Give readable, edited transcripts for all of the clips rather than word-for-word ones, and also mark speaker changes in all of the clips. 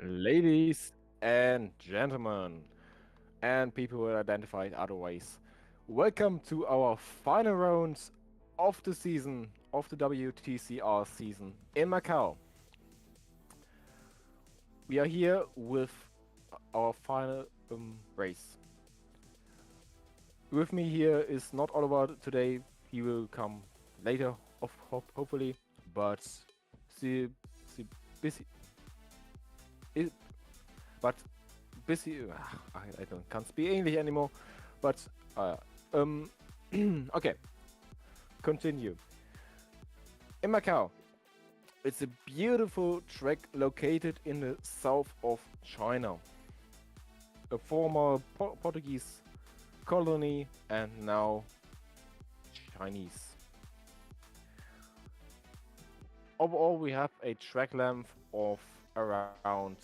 Speaker 1: Ladies and gentlemen, and people who are identified otherwise, welcome to our final round of the season, of the WTCR season in Macau. We are here with our final race. With me here is not Oliver today, he will come later, hopefully, but she busy. But busy. I can't speak English anymore. But okay, continue. In Macau, it's a beautiful track located in the south of China, a former Portuguese colony and now Chinese. Overall, we have a track length of around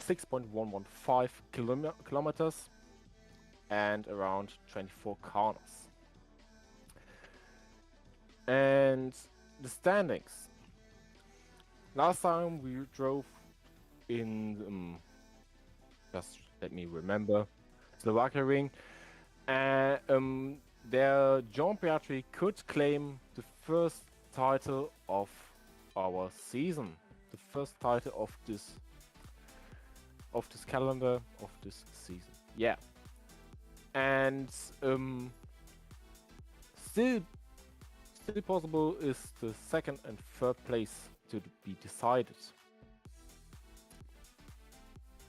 Speaker 1: 6.115 kilometers and around 24 corners. And the standings. Last time we drove in, just let me remember, Slovakiaring, And their Jean Piastri could claim the first title of our season, the first title of this calendar of this season. Yeah, and still possible is the second and third place to be decided.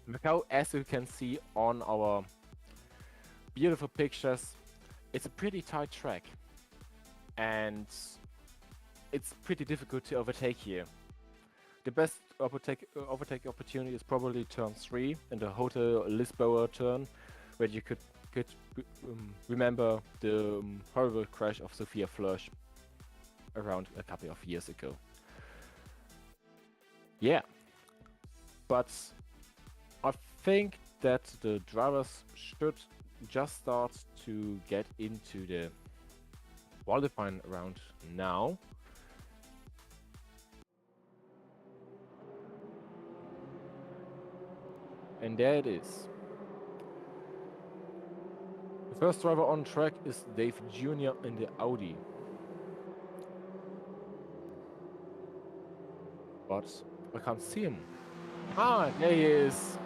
Speaker 1: Macau, as you can see on our beautiful pictures, it's a pretty tight track and it's pretty difficult to overtake here. The best overtake opportunity is probably turn 3 in the Hotel Lisboa turn, where you could remember the horrible crash of Sophia Flörsch around a couple of years ago. Yeah, but I think that the drivers should just start to get into the qualifying round now. And there it is. The first driver on track is Dave Jr. in the Audi. But I can't see him. Ah, there he is.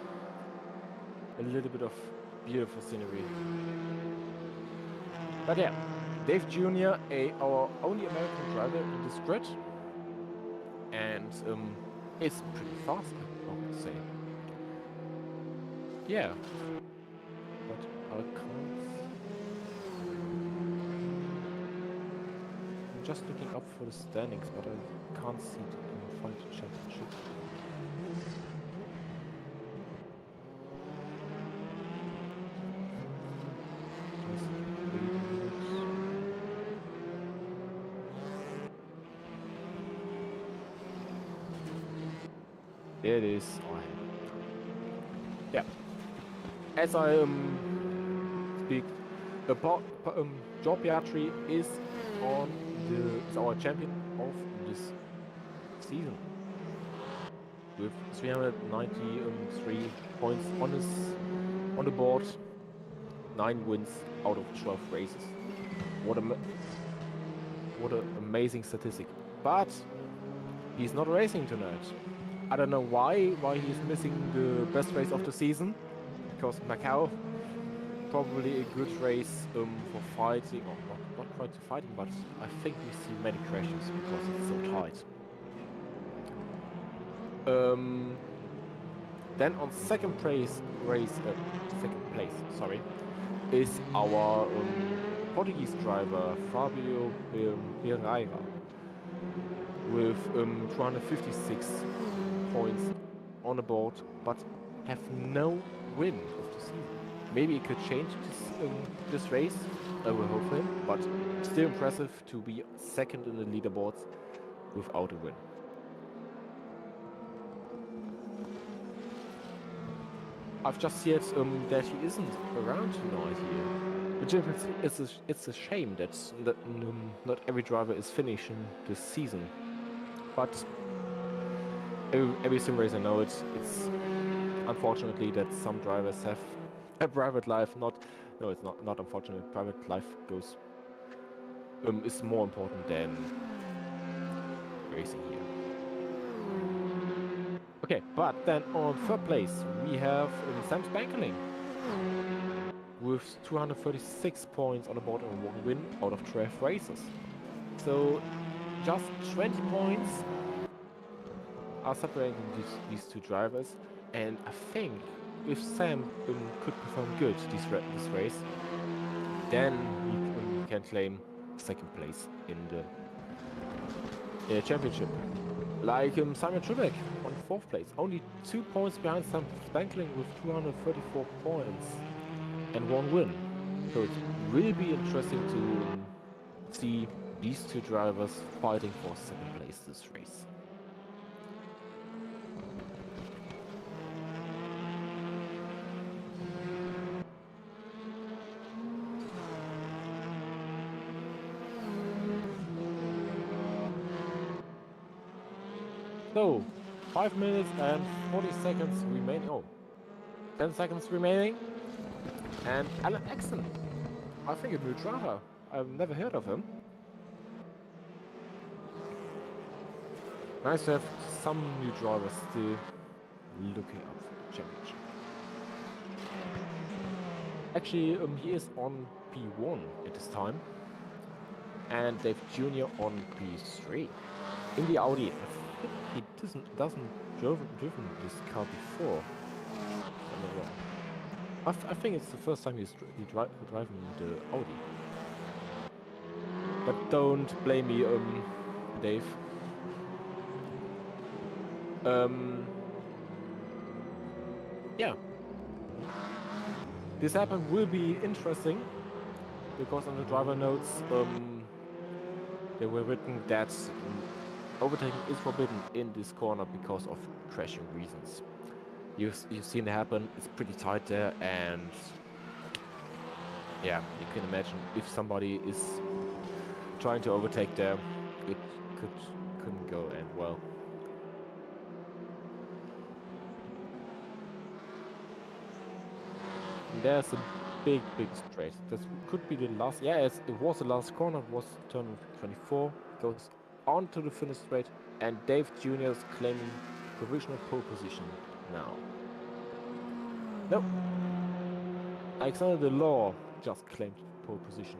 Speaker 1: A little bit of beautiful scenery. But yeah, Dave Jr., our only American driver in this grid. And it's pretty fast, I would say. Yeah. But I can't. I'm just looking up for the standings, but I can't see it in the Fight Championship. There it is. Yeah. As I speak, Jean Piastri is our champion of this season with 393 points on the board, 9 wins out of 12 races. What an amazing statistic! But he's not racing tonight. I don't know why he's missing the best race of the season, because Macau, probably a good race for fighting, or not quite to fighting, but I think we see many crashes because it's so tight. Then on second place, is our Portuguese driver Fabio Pereira with 256 points on the board, but have no win of the season. Maybe it could change this race. I will hope for him, but still impressive to be second in the leaderboards without a win. I've just heard that he isn't around tonight here, which it's a shame that not every driver is finishing this season. But every sim race I know it's unfortunately that some drivers have a private life. It's not unfortunate. Private life is more important than racing here. Okay, but then on third place we have Sam Spankling with 236 points on the board and 1 win out of 12 races. So just 20 points are separating these two drivers, and I think if Sam could perform good this race, then he can claim second place in the championship. Like Simon Trebek on fourth place, only 2 points behind Sam Spankling with 234 points and 1 win. So it will be interesting to see these two drivers fighting for second place this race. So, 5 minutes and 40 seconds remaining. 10 seconds remaining. And Alan Exton I think a new driver. I've never heard of him. Nice to have some new drivers still looking up for the championship. Actually, he is on P1 at this time, and Dave Jr. on P3 in the Audi. I think he doesn't driven this car before. I'm not wrong. I think it's the first time he's driving the Audi. But don't blame me, Dave. Yeah. This happen will be interesting because on the driver notes, they were written that overtaking is forbidden in this corner because of crashing reasons. You've seen it happen. It's pretty tight there, and yeah, you can imagine if somebody is trying to overtake there, it couldn't go end well. And there's a big straight. This could be the last. Yeah, it was the last corner. It was turn 24. Goes onto the finish straight, and Dave Jr. is claiming provisional pole position now. Nope. Alexander Delors just claimed pole position.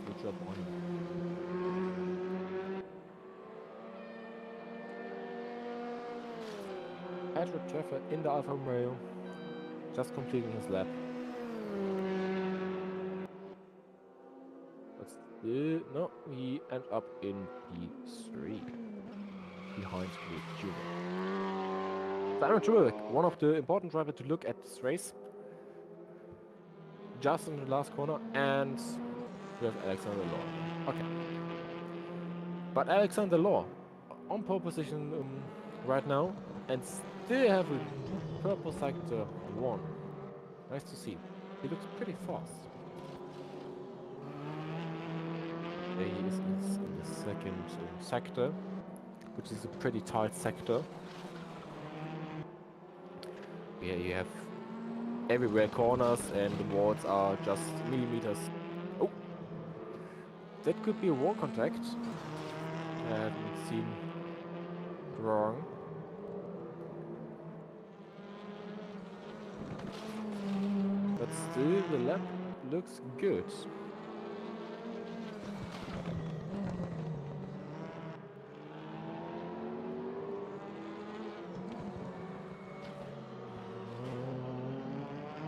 Speaker 1: Good job on him. Patrick Treffer in the Alfa Romeo, just completing his lap. But still, no, he ended up in P3, behind Dave Jr. Simon Truex, one of the important drivers to look at this race. Just in the last corner, and we have Alexander Delors. Okay. But Alexander Delors on pole position right now, and still have a purple sector 1. Nice to see. He looks pretty fast. There he is in the second sector, which is a pretty tight sector. Yeah, you have everywhere corners, and the walls are just millimeters. Oh, that could be a wall contact. I haven't seen wrong. But still, the lap looks good.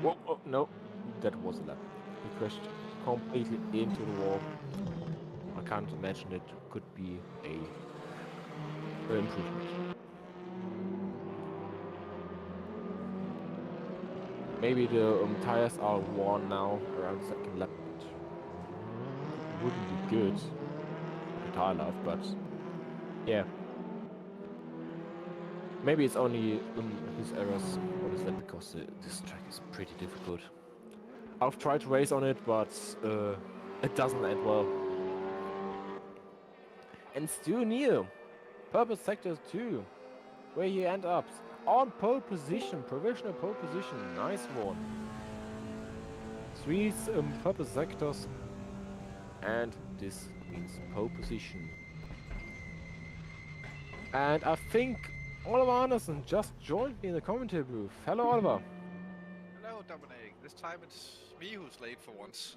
Speaker 1: Whoa, oh, no, that was a lap. He crashed completely into the wall. I can't imagine it could be an improvement. Maybe the tires are worn now around the second lap. It wouldn't be good for tire life, but yeah. Maybe it's only his errors on his lap because this track is pretty difficult. I've tried to race on it, but it doesn't end well. And still near. Purple sector 2, where he ends up on pole position, provisional pole position. Nice one. 3 purple sectors, and this means pole position. And I think Oliver Anderson just joined me in the commentary booth. Hello, Oliver.
Speaker 2: Hello, Dominic. This time it's me who's late for once.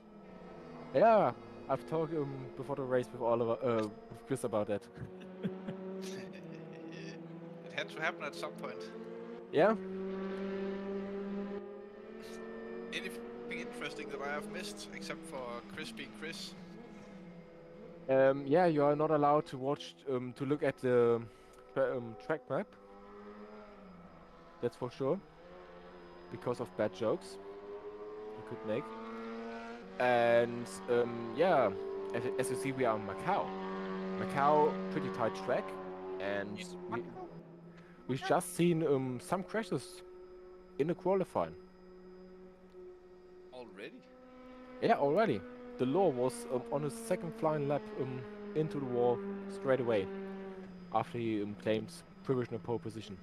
Speaker 1: Yeah, I've talked before the race with Oliver, with Chris about that.
Speaker 2: It had to happen at some point.
Speaker 1: Yeah.
Speaker 2: Anything interesting that I have missed, except for Chris being Chris?
Speaker 1: Yeah, you are not allowed to watch, to look at the track map. That's for sure. Because of bad jokes you could make. And yeah, as you see, we are in Macau. Macau, pretty tight track, and we've just seen some crashes in the qualifying.
Speaker 2: Already?
Speaker 1: Yeah, already. The law was on his second flying lap into the wall straight away after he claimed provisional pole position.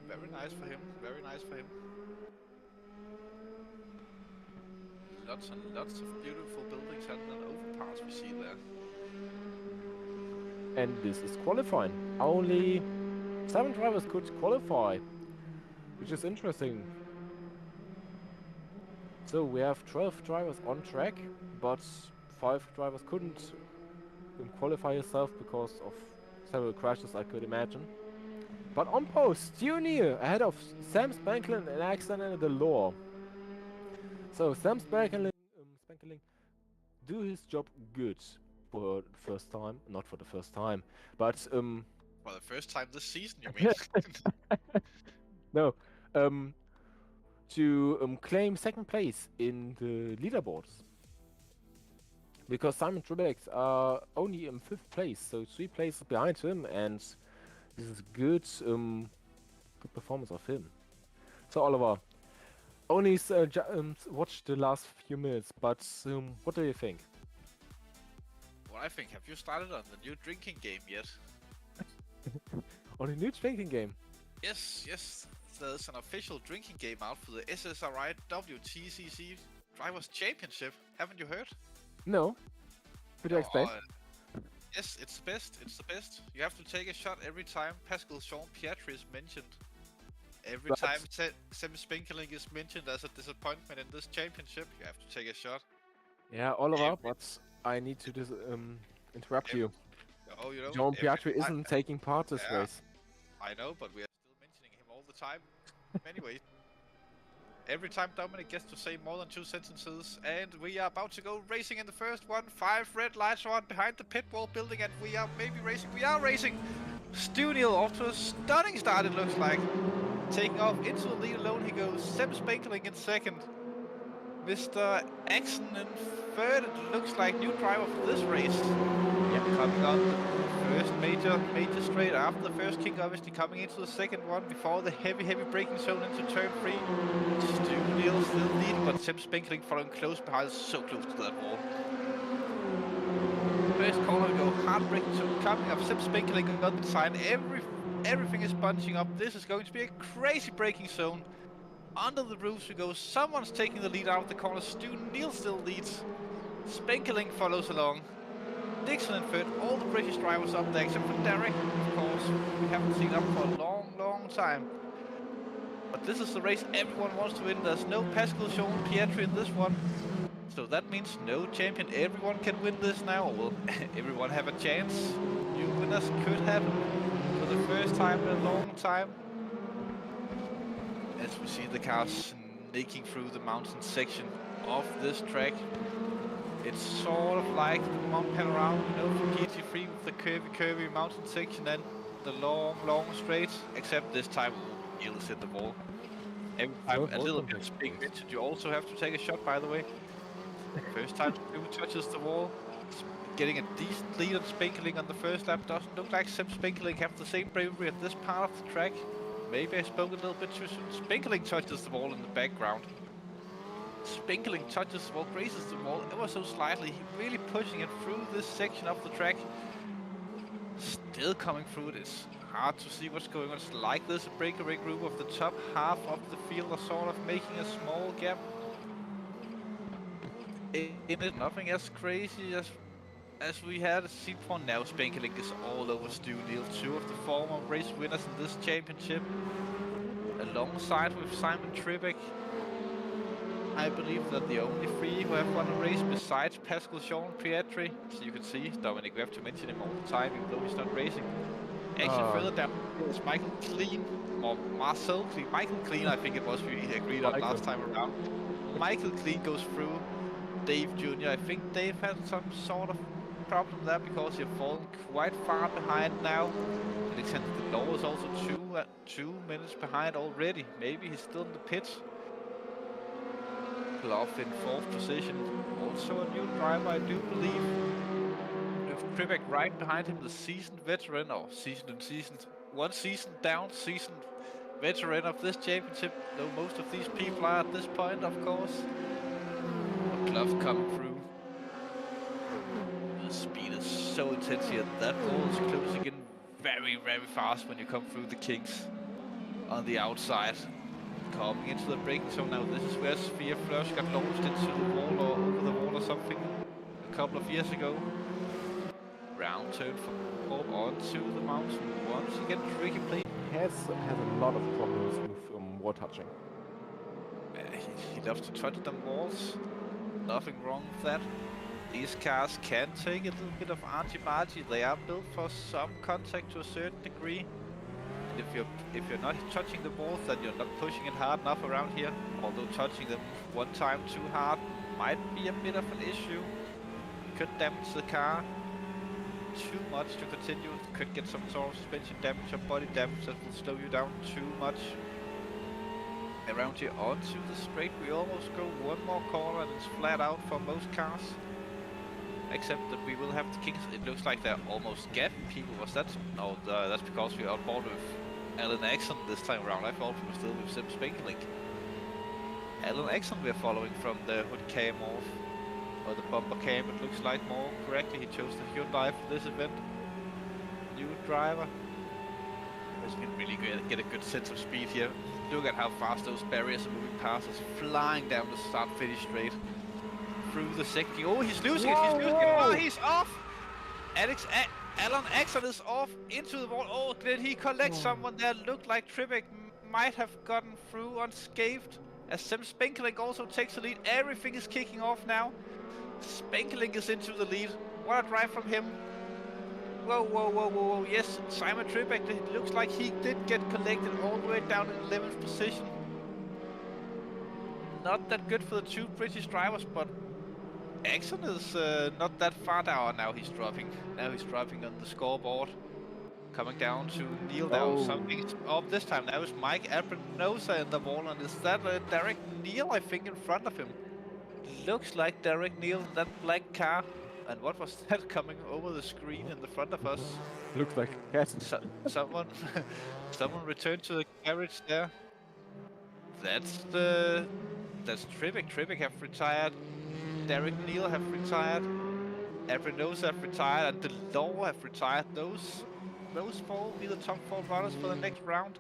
Speaker 2: Very nice for him. Very nice for him. lots and lots of beautiful buildings and an overpass we see there.
Speaker 1: And this is qualifying. Only 7 drivers could qualify, which is interesting. So we have 12 drivers on track, but 5 drivers couldn't qualify yourself because of several crashes, I could imagine. But on post, Stu Neal ahead of Sam Spanklin and Alexander Delore. So Sam Spanklin do his job good for the first time. Not for the first time, but
Speaker 2: For the first time this season, you mean?
Speaker 1: no, to claim second place in the leaderboards. Because Simon Trebek's are only in 5th place, so 3 places behind him, and this is good performance of him. So Oliver, only watched the last few minutes, but what do you think?
Speaker 2: What I think, have you started on the new drinking game yet?
Speaker 1: On a new drinking game?
Speaker 2: Yes, there's an official drinking game out for the SSRI WTCC Drivers Championship. Haven't you heard?
Speaker 1: No. Could you explain?
Speaker 2: Yes, it's the best. You have to take a shot every time Pascal Jean-Pietri is mentioned. Every time Sam Spankeling is mentioned as a disappointment in this championship, you have to take a shot.
Speaker 1: Yeah, Oliver, but I need to interrupt you.
Speaker 2: Oh, you know,
Speaker 1: Jean-Pietri isn't taking part this race.
Speaker 2: I know, but we are still mentioning him all the time. Anyway, every time Dominic gets to say more than 2 sentences, and we are about to go racing in the first one. 5 red lights are on behind the pit wall building, and we are maybe racing. We are racing! Stu Neal off to a stunning start, it looks like. Taking off into the lead alone, he goes. Sam Spankeling in second. Mr. Axon in third, it looks like new driver for this race. Yeah, coming on the first major straight after the first kick, obviously coming into the second one before the heavy braking zone into turn 3. Stu Neal still leading, but Sam Spankeling following close behind, so close to that wall. First corner to go, hard braking zone coming up. Sam Spankeling on the side. Everything is bunching up. This is going to be a crazy braking zone. Under the roofs we go. Someone's taking the lead out of the corner. Stu Neal still leads. Spankeling follows along. Dixon in third. All the British drivers up there except for Derek, of course. We haven't seen up for a long time. But this is the race everyone wants to win. There's no Pascal Jean-Pietri in this one. So that means no champion. Everyone can win this now. Or will everyone have a chance? New winners could happen for the first time in a long time. As we see the cars snaking through the mountain section of this track. It's sort of like the Mount Panorama, you know, from GT3 with the curvy mountain section and the long straights. Except this time, Neal is in the wall. Every time a little bit of being mentioned, you also have to take a shot, by the way. First time Stu touches the wall. Getting a decent lead on Spankeling on the first lap. Doesn't look like Sam Spankeling have the same bravery at this part of the track. Maybe I spoke a little bit too soon. Spankeling touches the wall in the background. Spankeling touches the wall, grazes the wall ever so slightly. He's really pushing it through this section of the track. Still coming through it. It's hard to see what's going on. It's like there's a breakaway group of the top half of the field are sort of making a small gap. In it, nothing as crazy as we had seen for now. Spankeling is all over Stu Neal, 2 of the former race winners in this championship, alongside with Simon Trebek. I believe that the only 3 who have won a race besides Pascal Jean-Pietri. So you can see, Dominic, we have to mention him all the time, even though he's not racing. Actually, further down is Michael Clean, or Marcel Clean. Michael Clean, I think it was we agreed on last time around. Michael Clean goes through. Dave Jr. I think Dave had some sort of problem there because he's fallen quite far behind now. Alexander Delore is also 2 minutes behind already. Maybe he's still in the pits. Love in 4th position. Also a new driver, I do believe. With Trebek right behind him, the seasoned veteran, or one season down, seasoned veteran of this championship. Though most of these people are at this point, of course. Glove coming through. The speed is so intense here. That wall is closing in very fast when you come through the kinks on the outside. Coming into the braking zone now. This is where Sphere Flush got launched into the wall or over the wall or something a couple of years ago. Round turn for onto the mountain. Once again, tricky play.
Speaker 1: Has a lot of problems with wall touching.
Speaker 2: He loves to touch the walls. Nothing wrong with that. These cars can take a little bit of argy-bargy. They are built for some contact to a certain degree. And if you're not touching the walls, then you're not pushing it hard enough around here. Although touching them one time too hard might be a bit of an issue. Could damage the car too much to continue. Could get some sort of suspension damage or body damage that will slow you down too much. Around here onto the straight, we almost go one more corner and it's flat out for most cars. Except that we will have the kicks. It looks like they're almost gapping people. Was that? No, that's because we're on board with Alan Axon this time around. I thought we were still with Sim Spinkling. Alan Axon we're following from the hood cam off. Or the bumper cam, it looks like more correctly. He chose the Hyundai for this event. New driver. We can really get a good sense of speed here. Look at how fast those barriers are moving past us, flying down the start-finish straight. Through the second. Oh, he's losing it, he's losing it. Oh, he's off! Alan Axon is off into the wall. Oh, did he collect someone there? Looked like Tribec might have gotten through unscathed. As Sim Spinkling also takes the lead. Everything is kicking off now. Spinkling is into the lead. What a drive from him. Whoa, whoa, whoa, whoa, whoa. Yes, Simon Tribec, it looks like he did get collected all the way down in 11th position. Not that good for the two British drivers, but Axon is not that far down. Now he's dropping. Now he's dropping on the scoreboard. Coming down to Neil now. Something's up this time. Now it's Mike Abrenosa in the wall, and is that Derek Neal, I think, in front of him? Looks like Derek Neal, that black car. And what was that coming over the screen in the front of us?
Speaker 1: Looks like a cat.
Speaker 2: Someone returned to the garage there. That's Tribec. Tribec have retired. Derek Neal have retired. Abrenosa have retired, and the Law have retired. Those four will be the top 4 runners for the next round,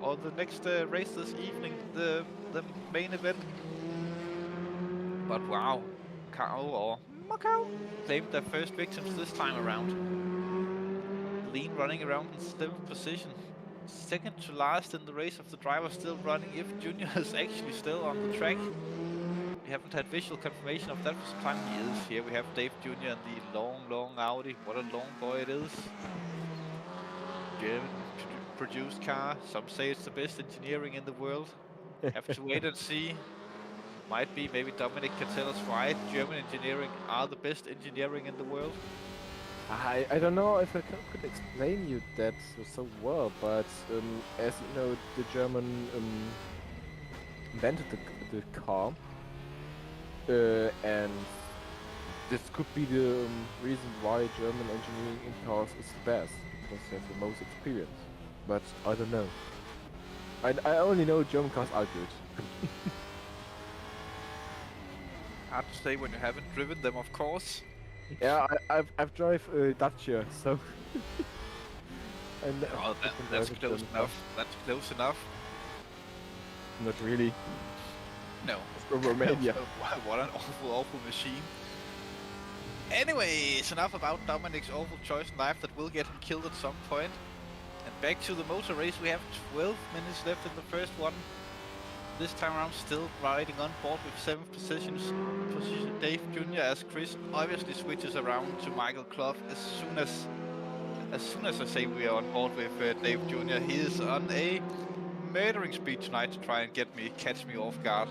Speaker 2: or the next race this evening, the main event. But wow, Macau claimed their first victims this time around. Lean running around in 7th position. Second to last in the race of the driver still running, if Junior is actually still on the track. We haven't had visual confirmation of that for some time. He is here. We have Dave Jr. and the long Audi. What a long boy it is. German produced car. Some say it's the best engineering in the world. Have to wait and see. Might be, maybe Dominic can tell us why German engineering are the best engineering in the world.
Speaker 1: I don't know if I could explain you that so well, but as you know, the German invented the car, and this could be the reason why German engineering in cars is best, because they have the most experience. But I don't know. I only know German cars are good.
Speaker 2: Hard to say when you haven't driven them, of course.
Speaker 1: Yeah, I've drive Dacia, so. And
Speaker 2: oh, that's close enough. That's close enough.
Speaker 1: Not really.
Speaker 2: No.
Speaker 1: It's from Romania.
Speaker 2: What an awful machine. Anyways, enough about Dominic's awful choice in life that will get him killed at some point. And back to the motor race. We have 12 minutes left in the first one. This time around, still riding on board with 7th position Dave Jr. as Chris obviously switches around to Michael Clough as soon as I say we are on board with Dave Jr. He is on a murdering speed tonight to try and catch me off guard.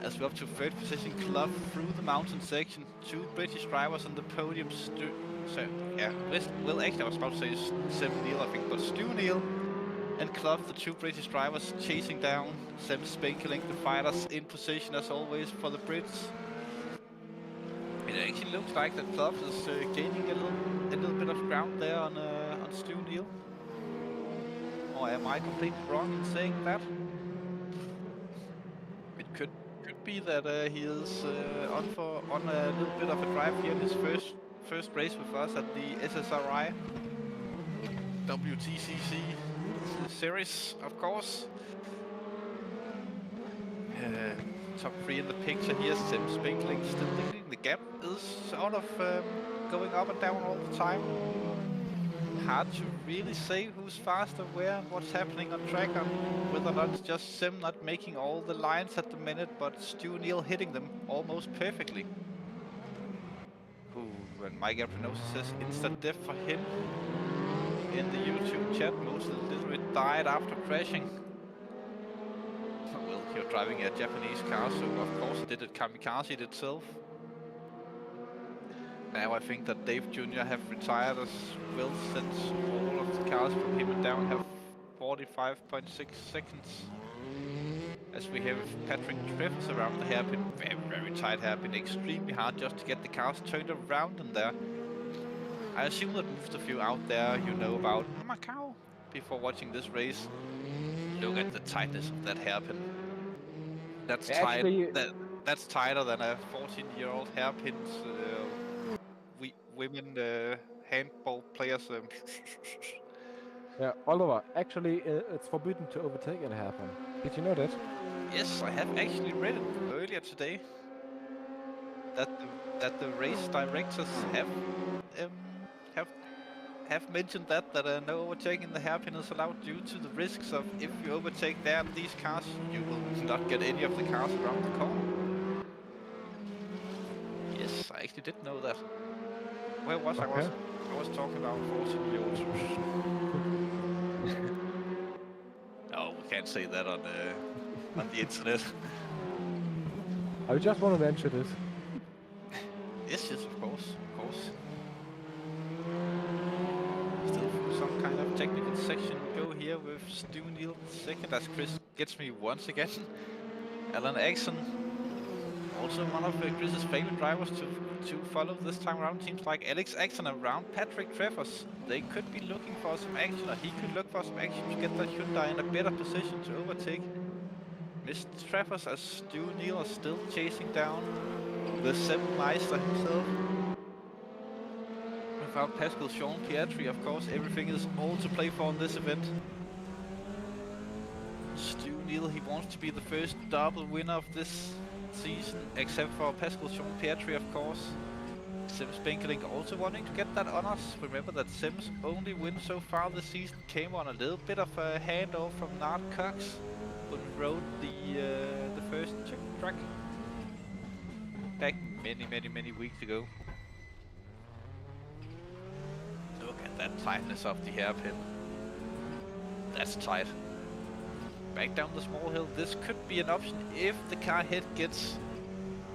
Speaker 2: As we're up to 3rd position, Clough through the mountain section. 2 British drivers on the podium. Well, actually I was about to say Sim Neal, I think, but Stu Neal and Clough, the 2 British drivers, chasing down Sim Spinkling, the fighters in position as always for the Brits. It actually looks like that Clough is gaining a little bit of ground there on Stu Neal. Or am I completely wrong in saying that? It could be that he is on a little bit of a drive here in his first race with us at the SSRI WTCC series, of course. Top 3 in the picture here. Simsport still leading. The gap is sort of going up and down all the time. Hard to really say who's faster where and what's happening on track, and whether or not it's just Sim not making all the lines at the minute, but Stu Neal hitting them almost perfectly. Ooh, and Mike Aprinosa says instant death for him in the YouTube chat. Most a little bit died after crashing. Well, you're driving a Japanese car, so of course it did it kamikaze itself. Now I think that Dave Jr. have retired as well, since all of the cars from him and down have 45.6 seconds. As we have Patrick Treffers around the hairpin, very tight hairpin, extremely hard just to get the cars turned around in there. I assume that most of you out there, you know about Macau before watching this race. Look at the tightness of that hairpin. That's tight. That's tighter than a 14-year-old hairpin's women handball players.
Speaker 1: Yeah, Oliver, actually it's forbidden to overtake in a hairpin. Did you know that?
Speaker 2: Yes, I have actually read it earlier today. That the race directors have mentioned that no overtaking the hairpin is allowed due to the risks of if you overtake there these cars, you will not get any of the cars around the corner. Yes, I actually did know that. Where was I? I was talking about 14-year-olds. No, we can't say that on the internet.
Speaker 1: I just want to mention it.
Speaker 2: Yes, of course. Still some kind of technical section go here with Stu Neal second, as Chris gets me once again. Alan Axon, also one of Chris's favorite drivers to follow this time around. Teams like Alex Axon around Patrick Treffers, they could be looking for some action, or he could look for some action to get that Hyundai in a better position to overtake Mr. Treffers, as Stu Neal is still chasing down the Sim Meister himself. Without Pascal Sean Pietri, of course, everything is all to play for in this event. Stu Neal, he wants to be the first double winner of this season, except for Pascal Sean Pietri, of course. Sims Benkeling also wanting to get that honors. Remember that Sims' only win so far this season came on a little bit of a handoff from Nard Cox, who rode the first track back many weeks ago. Look at that tightness of the hairpin. That's tight. Back down the small hill, this could be an option if the car head gets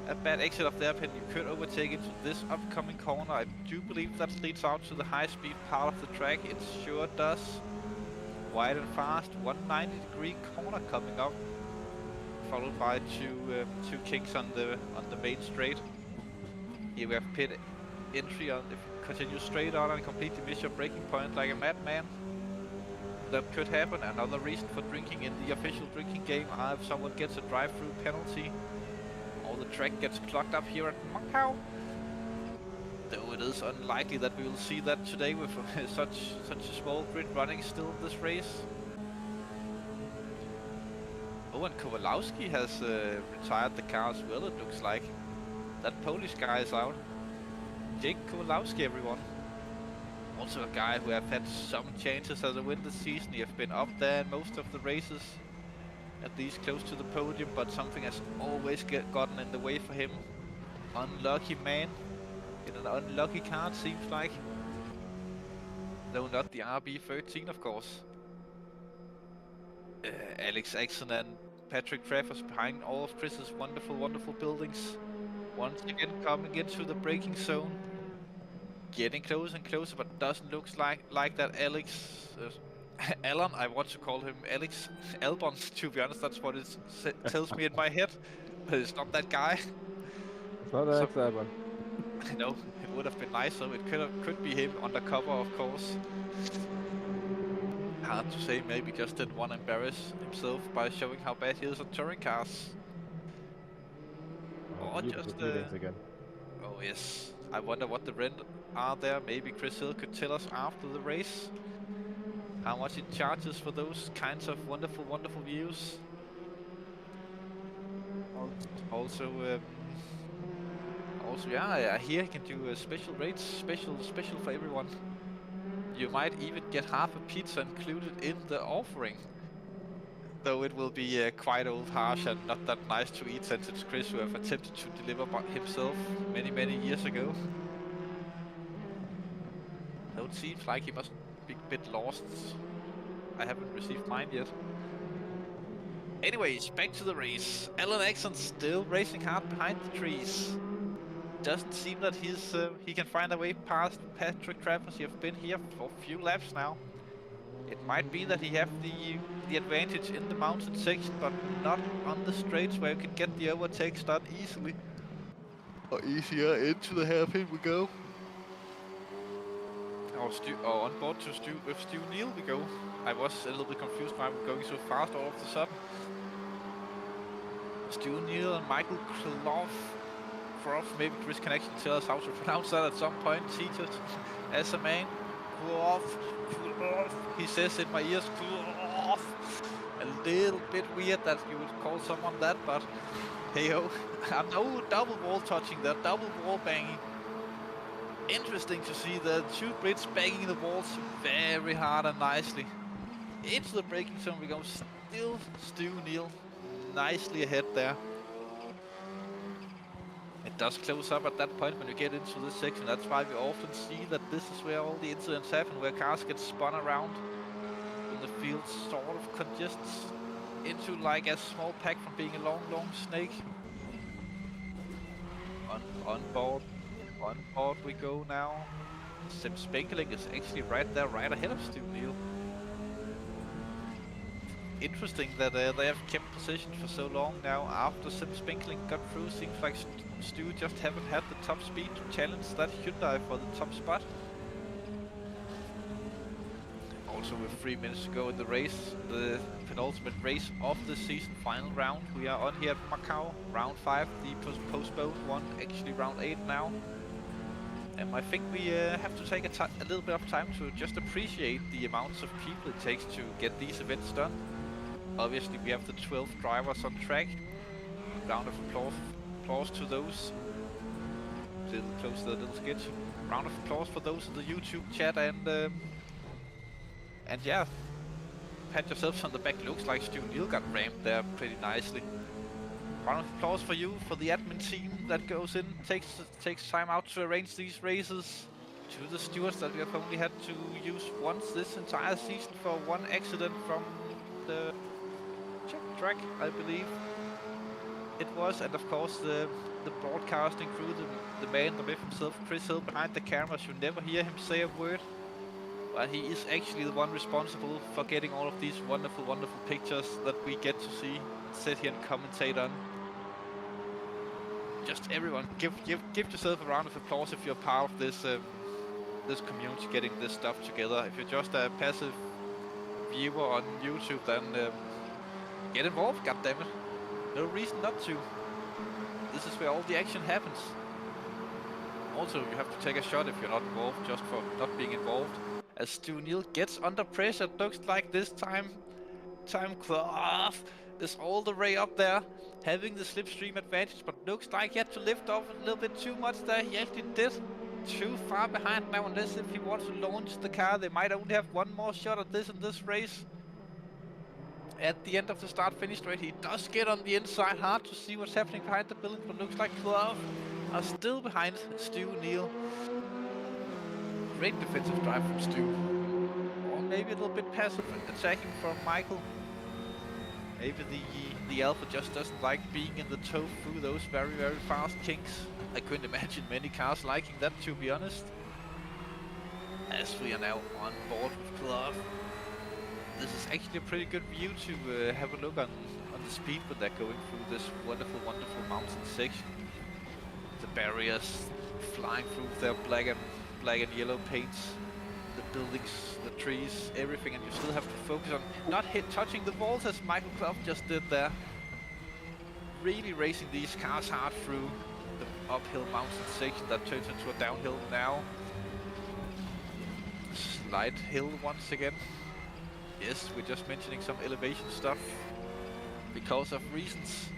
Speaker 2: a bad exit of the hairpin. You could overtake into this upcoming corner. I do believe that leads out to the high-speed part of the track. It sure does. Wide and fast, 190-degree corner coming up, followed by two kinks on the main straight. Here we have pit entry on. If you continue straight on and completely miss your braking point like a madman, that could happen. Another reason for drinking in the official drinking game are if someone gets a drive-through penalty or the track gets clogged up here at Macau. Though it is unlikely that we will see that today with such a small grid running still in this race. Oh, and Kowalowski has retired the car as well, it looks like. That Polish guy is out. Jake Kowalowski, everyone. Also a guy who have had some chances as a win this season. He has been up there in most of the races, at least close to the podium, but something has always gotten in the way for him. Unlucky man, in an unlucky car it seems like. Though not the RB13 of course. Alex Axon and Patrick Treffers behind all of Chris's wonderful buildings. Once again coming into the braking zone. Getting closer and closer, but doesn't look like that Alex... Alan, I want to call him Alex Albon, to be honest, that's what it tells me in my head. But it's not that guy.
Speaker 1: It's not Alex Albon.
Speaker 2: No, it would have been nice, so it could be him undercover, of course. Hard to say, maybe just didn't want to embarrass himself by showing how bad he is on touring cars. Or just...
Speaker 1: again.
Speaker 2: Oh yes, I wonder what the rent are there. Maybe Chris Hill could tell us after the race how much it charges for those kinds of wonderful views. Also, yeah, I hear he can do special rates, special for everyone. You might even get half a pizza included in the offering. Though it will be quite old, harsh, and not that nice to eat since it's Chris who have attempted to deliver by himself many years ago. Though it seems like he must be a bit lost. I haven't received mine yet. Anyways, back to the race. Alan Exon still racing hard behind the trees. Doesn't seem that he can find a way past Patrick Travers. He have been here for a few laps now. It might be that he have the advantage in the mountain section, but not on the straights where you can get the overtakes done easily. Or easier. Into the hairpin we go. On board to with Stu Neal we go. I was a little bit confused why we're going so fast all of a sudden. Stu Neal and Michael Croft, maybe Chris Connection tell us how to pronounce that at some point. Teach us as a man. Croft, he says in my ears, Croft. A little bit weird that you would call someone that, but hey ho. No double wall touching there, double wall banging. Interesting to see the two Brits banging the walls very hard and nicely. Into the braking zone we go, still Stu Neal nicely ahead there. It does close up at that point when you get into this section. That's why we often see that this is where all the incidents happen, where cars get spun around when the field sort of congests into like a small pack from being a long snake. On board we go now. Simsport is actually right there, right ahead of Stu Neal. Interesting that they have kept position for so long now after Simsport got through. Seems like Stu just haven't had the top speed to challenge that Hyundai for the top spot. Also with 3 minutes to go in the race, the penultimate race of the season, final round. We are on here at Macau, round 5, the postponed one, actually round 8 now. And I think we have to take a little bit of time to just appreciate the amounts of people it takes to get these events done. Obviously we have the 12 drivers on track. Round of applause to those. Close the little sketch. Round of applause for those in the YouTube chat, and yeah, pat yourselves on the back. Looks like Stu Neal got ramped there pretty nicely. Round of applause for you, for the admin team that goes in, takes time out to arrange these races. To the stewards that we have only had to use once this entire season for one accident from the Czech track, I believe it was. And of course the broadcasting crew, the man, the myth himself, Chris Hill behind the cameras. You never hear him say a word, but he is actually the one responsible for getting all of these wonderful pictures that we get to see, sit here and commentate on. Just everyone, give yourself a round of applause if you're part of this this community getting this stuff together. If you're just a passive viewer on YouTube, then get involved, goddammit. No reason not to. This is where all the action happens. Also, you have to take a shot if you're not involved, just for not being involved. As Stu Neal gets under pressure, it looks like this time Clough is all the way up there, having the slipstream advantage, but looks like he had to lift off a little bit too much there. He actually did. Too far behind now, unless if he wants to launch the car, they might only have one more shot at this in this race. At the end of the start-finish straight, he does get on the inside. Hard to see what's happening behind the building, but looks like Clough are still behind Stu Neal. Great defensive drive from Stu. Or maybe a little bit passive attacking from Michael. Maybe the Alpha just doesn't like being in the toe through those very fast kinks. I couldn't imagine many cars liking that, to be honest. As we are now on board with Clough. This is actually a pretty good view to have a look on the speed when they're going through this wonderful mountain section. The barriers flying through their black and yellow paints, the buildings, the trees, everything, and you still have to focus on not touching the walls as Michael Clough just did there. Really racing these cars hard through the uphill mountain section that turns into a downhill now. Slight hill once again. Yes, we're just mentioning some elevation stuff because of reasons.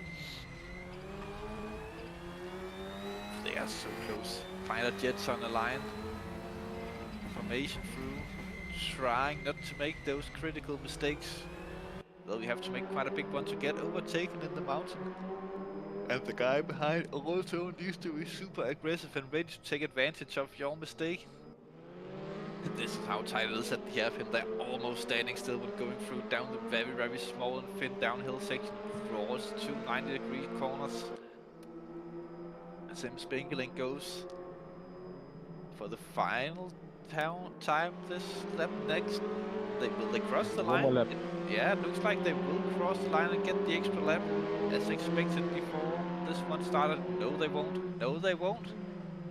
Speaker 2: Yeah, so close. Fighter jets on the line. Formation through. Trying not to make those critical mistakes. Though you have to make quite a big one to get overtaken in the mountain. And the guy behind also needs to be super aggressive and ready to take advantage of your mistake. This is how tight it is at the hairpin. They're almost standing still when going through down the very, very small and thin downhill section towards two 90-degree corners. Simsport goes for the final time this lap next. Will they cross the
Speaker 1: One
Speaker 2: line?
Speaker 1: more lap.
Speaker 2: Yeah, it looks like they will cross the line and get the extra lap as expected before this one started. No, they won't. No, they won't.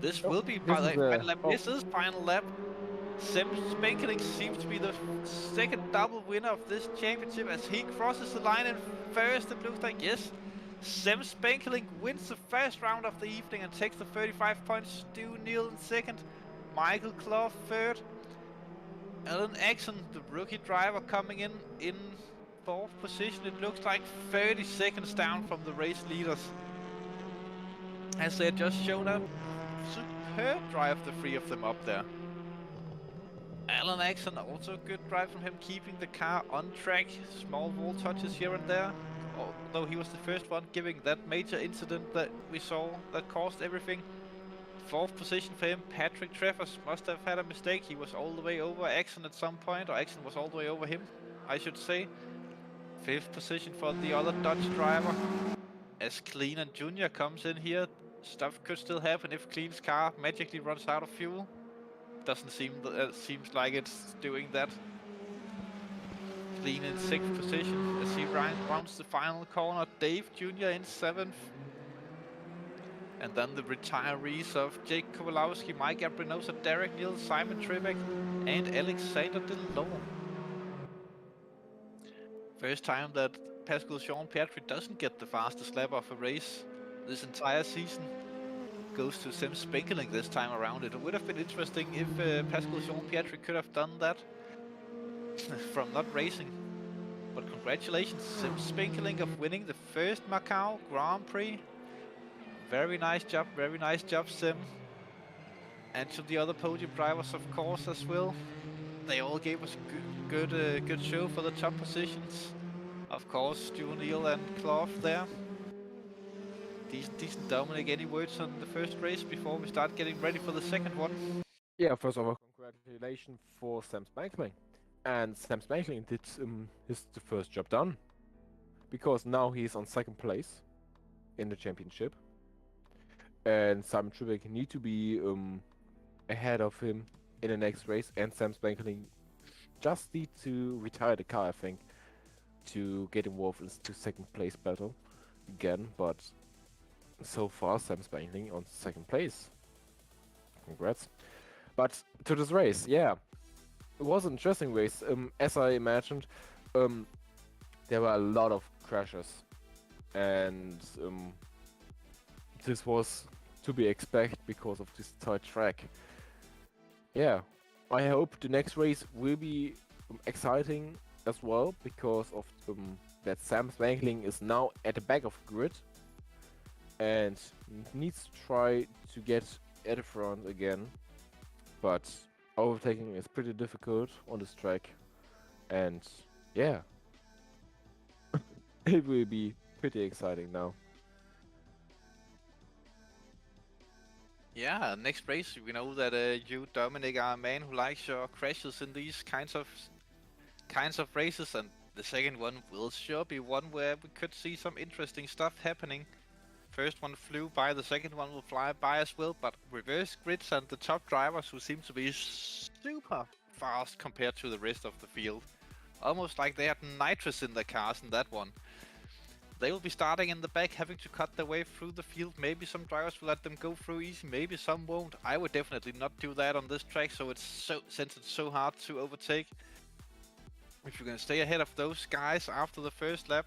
Speaker 2: This will be
Speaker 1: This is
Speaker 2: final lap. This is final lap. Simsport seems to be the second double winner of this championship as he crosses the line in first. It looks like, yes, Simsport wins the first round of the evening and takes the 35 points. Stu Neal in second, Michael Clough third, Alan Axon, the rookie driver, coming in fourth position. It looks like 30 seconds down from the race leaders, as they had just shown a superb drive, the three of them up there. Alan Axon, also good drive from him, keeping the car on track. Small wall touches here and there, although he was the first one giving that major incident that we saw that caused everything. Fourth position for him. Patrick Treffers must have had a mistake. He was all the way over Axon at some point, or Axon was all the way over him, I should say. Fifth position for the other Dutch driver. As Clean and Junior comes in here, stuff could still happen if Clean's car magically runs out of fuel. Doesn't seem seems like it's doing that. Clean in sixth position as he rounds the final corner. Dave Jr. in seventh. And then the retirees of Jake Kowalowski, Mike Abrinosa, Derek Neal, Simon Trebek, and Alexander DeLong. First time that Pascal Jean-Pierre doesn't get the fastest lap of a race this entire season. Goes to Simsport this time around. It would have been interesting if Pascal Jean-Pierre could have done that from not racing. But congratulations, Simsport, of winning the first Macau Grand Prix. Very nice job, Sim. And to the other podium drivers, of course, as well. They all gave us a good show for the top positions. Of course, Stu Neal and Clough there. Decent Dominic, any words on the first race before we start getting ready for the second one?
Speaker 1: Yeah, first of all, congratulations for Simsport. And Simsport did the first job done. Because now he's on second place in the championship. And Simon Trebek need to be ahead of him in the next race, and Simsport just need to retire the car, I think, to get involved in the second place battle again. But so far, Simsport on second place. Congrats. But to this race, yeah, it was an interesting race. As I imagined, there were a lot of crashes, and this was to be expected because of this tight track. Yeah, I hope the next race will be exciting as well, because of that Simsport is now at the back of the grid and needs to try to get at the front again. But overtaking is pretty difficult on this track, and yeah, it will be pretty exciting now.
Speaker 2: Yeah, next race, we know that you, Dominic, are a man who likes your crashes in these kinds of races, and the second one will sure be one where we could see some interesting stuff happening. First one flew by, the second one will fly by as well, but reverse grids and the top drivers, who seem to be super fast compared to the rest of the field. Almost like they had nitrous in their cars in that one. They will be starting in the back, having to cut their way through the field. Maybe some drivers will let them go through easy, maybe some won't. I would definitely not do that on this track, since it's so hard to overtake. If you're gonna stay ahead of those guys after the first lap,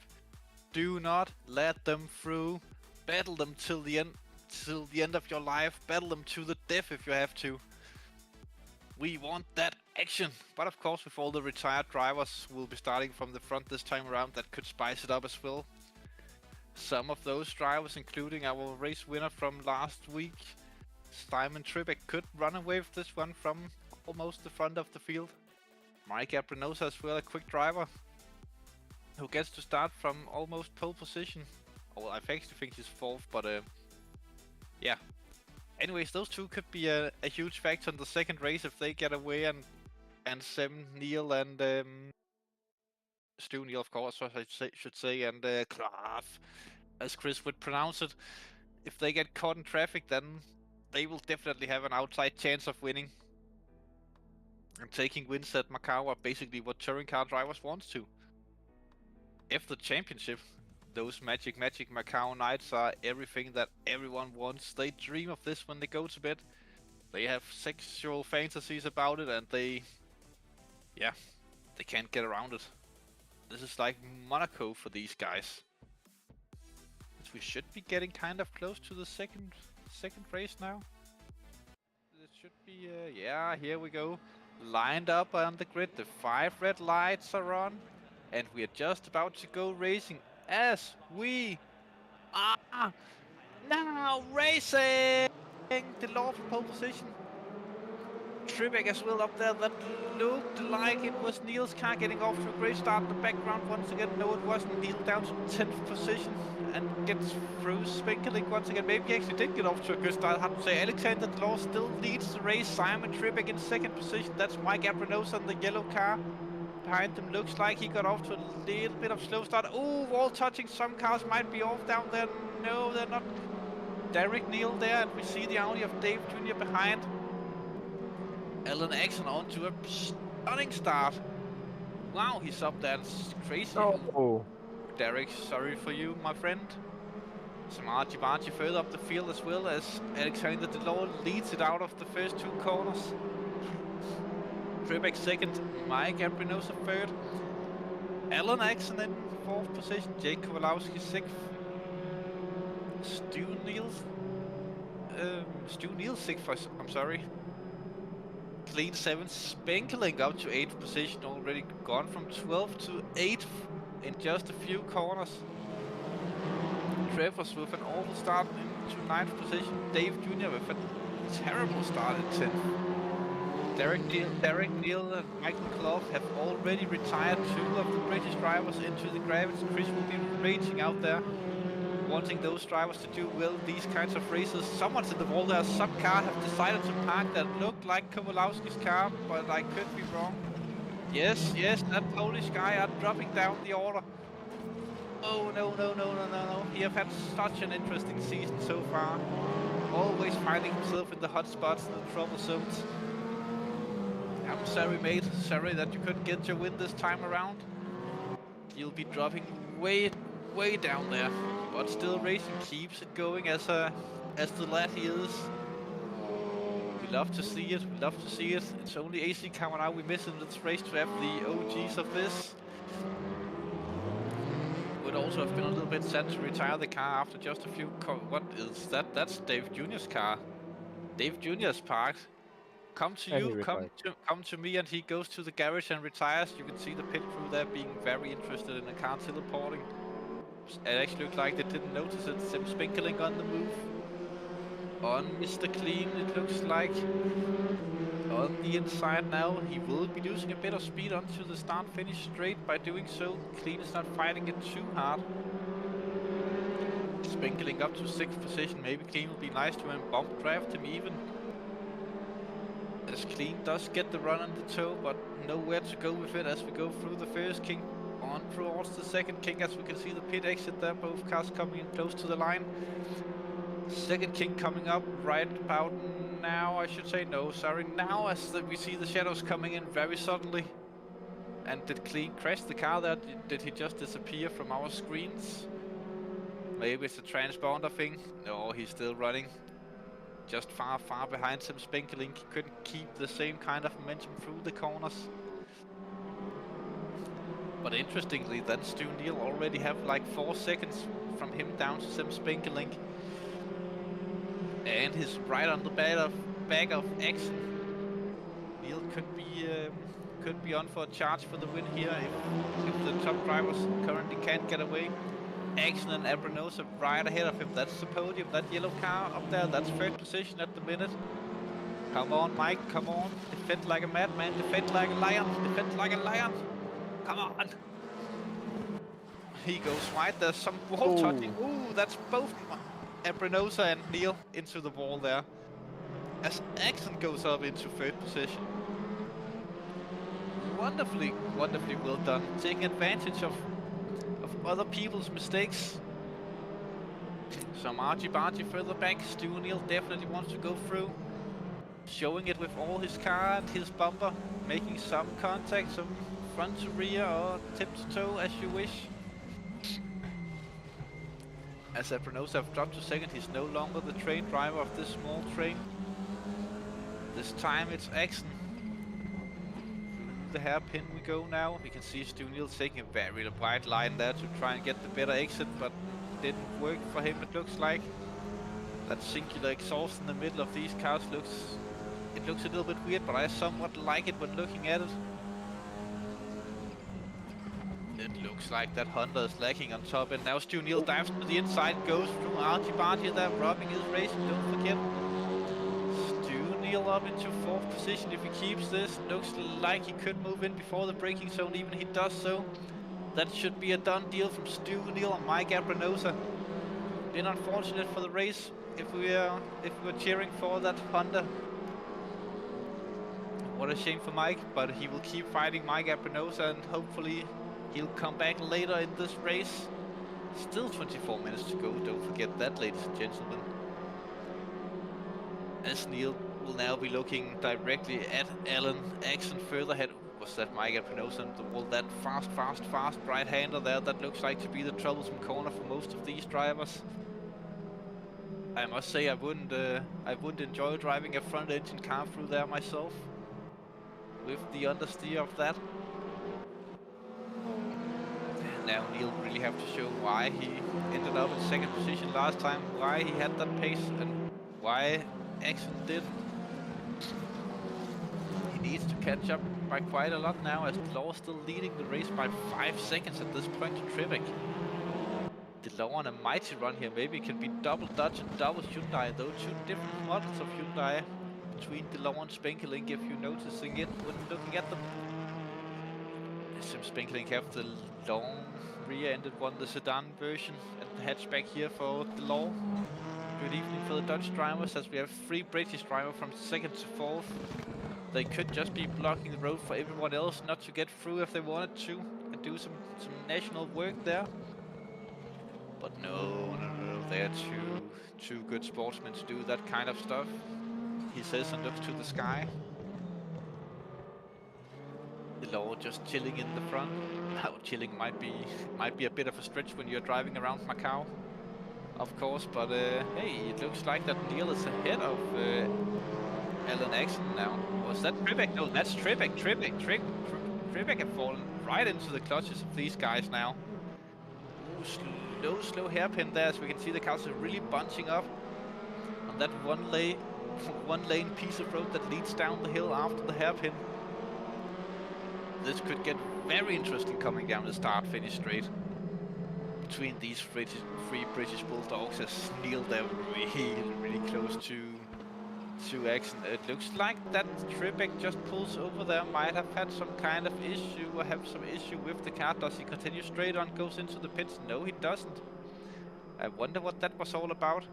Speaker 2: do not let them through. Battle them till the end of your life. Battle them to the death if you have to. We want that action. But of course, with all the retired drivers who will be starting from the front this time around, that could spice it up as well. Some of those drivers, including our race winner from last week, Simon Trebek could run away with this one from almost the front of the field. Mike Abrinosa as well, a quick driver who gets to start from almost pole position. Well, I actually think he's fourth, but yeah. Anyways, those two could be a huge factor in the second race if they get away, and Sam Neil and Stu Neil, of course, as I should say, and Klaff, as Chris would pronounce it. If they get caught in traffic, then they will definitely have an outside chance of winning. And taking wins at Macau are basically what touring car drivers want to. If the championship, those magic Macau nights are everything that everyone wants. They dream of this when they go to bed. They have sexual fantasies about it, and they can't get around it. This is like Monaco for these guys. We should be getting kind of close to the second race now. It should be, yeah, here we go. Lined up on the grid, the 5 red lights are on, and we are just about to go racing as we are now racing! The law for pole position. Trebek as well up there. That looked like it was Neil's car getting off to a great start in the background once again. No, it wasn't. Neil down to 10th position and gets through Spenkeling once again. Maybe he actually did get off to a good start. I have to say, Alexander Delors still leads the race. Simon Trebek in 2nd position. That's Mike Abrinosa in the yellow car. Behind them looks like he got off to a little bit of slow start. Oh, wall touching. Some cars might be off down there. No, they're not. Derek Neal there, and we see the Audi of Dave Jr. behind. Alan Axon on to a stunning start. Wow, he's up there. It's crazy.
Speaker 1: Oh.
Speaker 2: Derek, sorry for you, my friend. Some argy-bargy further up the field as well, as Alexander Delors leads it out of the first 2 corners. Trebek 2nd, Mike Abrinosa 3rd. Alan Axon in 4th position, Jake Kowalowski 6th. Stu Neal 6th, I'm sorry. Clean 7th, Spenkeling up to 8th position, already gone from 12th to 8th in just a few corners. Trevor's with an awful start into 9th position. Dave Jr. with a terrible start at 10th. Derek Neal and Michael Clough have already retired 2 of the British drivers into the gravity. Chris will be raging out there, wanting those drivers to do well these kinds of races. Someone's in the wall there. Some car have decided to park that looked like Kowalowski's car, but I could be wrong. Yes, that Polish guy are dropping down the order. Oh, no. He have had such an interesting season so far. Always finding himself in the hot spots and the trouble zones. I'm sorry, mate. Sorry that you couldn't get your win this time around. You'll be dropping way down there. But still, racing keeps it going as the lad he is. We love to see it. It's only AC coming out. We miss in this race to have the OGs of this. Would also have been a little bit sad to retire the car after just a few. What is that? That's Dave Jr.'s car. Dave Jr.'s parked. Come to you, come to me, and he goes to the garage and retires. You can see the pit crew there being very interested in the car teleporting. It actually looked like they didn't notice it. Sim Spenkeling on the move. On Mr. Clean, it looks like. On the inside now, he will be losing a bit of speed onto the start-finish straight by doing so. Clean is not fighting it too hard. Spenkeling up to 6th position. Maybe Clean will be nice to him, bump draft him even. As Clean does get the run on the toe, but nowhere to go with it as we go through the first king. On towards the second king, as we can see the pit exit there, both cars coming in close to the line. Second king coming up right about now, I should say. No, sorry, now as we see the shadows coming in very suddenly. And did Clean crash the car there? Did he just disappear from our screens? Maybe it's a transponder thing. No, he's still running. Just far behind Sim Spenkeling. He couldn't keep the same kind of momentum through the corners. But interestingly, then Stu Neal already have like 4 seconds from him down to Sim Spenkeling. And he's right on the back of Axon. Neal could be on for a charge for the win here if the top drivers currently can't get away. Action and Brno right ahead of him. That's the podium. That yellow car up there, that's third position at the minute. Come on, Mike, come on. Defend like a madman, defend like a lion, defend like a lion. Come on. He goes wide, there's some wall touching. Ooh, that's both Brno and Neil into the wall there. As Action goes up into third position. Wonderfully well done. Taking advantage of other people's mistakes. Some argy-bargy further back. Stu Neil definitely wants to go through. Showing it with all his car and his bumper. Making some contact, some front to rear or tip to toe as you wish. As Brno have dropped to second, he's no longer the train driver of this small train. This time it's Action. The hairpin we go now. We can see Stu Neil taking a very wide line there to try and get the better exit, but didn't work for him, it looks like. That singular exhaust in the middle of these cars looks a little bit weird, but I somewhat like it when looking at it. It looks like that Honda is lacking on top, and now Stu Neil dives to the inside, goes through argy-bargy there, robbing his race, don't forget. Up into fourth position if he keeps this. Looks like he could move in before the braking zone, even he does so. That should be a done deal from Stu Neil and Mike Brno. Been unfortunate for the race if we were cheering for that Honda. What a shame for Mike, but he will keep fighting Mike Brno and hopefully he'll come back later in this race. Still 24 minutes to go, don't forget that, ladies and gentlemen. As Neil will now be looking directly at Alan Action further ahead. Was that Mike Brno and the wall? That fast right-hander there, that looks like to be the troublesome corner for most of these drivers. I must say I wouldn't enjoy driving a front-engine car through there myself, with the understeer of that. Now Neil really have to show why he ended up in second position last time, why he had that pace, and why Action did. He needs to catch up by quite a lot now, as Law is still leading the race by 5 seconds at this point to Trivik. Law on a mighty run here, maybe it can be double Dodge and double Hyundai, though two different models of Hyundai between DeLaw and Spenkelink if you're noticing it when looking at them. Spenkelink have the long rear-ended one, the sedan version, and the hatchback here for DeLaw. Good evening for the Dutch drivers, as we have 3 British drivers from second to fourth. They could just be blocking the road for everyone else not to get through if they wanted to and do some national work there. But no, they're too good sportsmen to do that kind of stuff, he says and looks to the sky. The Law just chilling in the front. Now, chilling might be a bit of a stretch when you're driving around Macau, of course, but hey, it looks like that Neil is ahead of Alan Action now. Was that Trivik? No, that's Trivik. Trivik have fallen right into the clutches of these guys now. Ooh, slow hairpin there, as we can see the cars are really bunching up on that one lane piece of road that leads down the hill after the hairpin. This could get very interesting coming down the start-finish straight between these three British Bulldogs, as Neil they're really close to Action. It looks like that Trivik just pulls over there, might have had some kind of issue or have some issue with the car. Does he continue straight on, goes into the pits? No, he doesn't. I wonder what that was all about.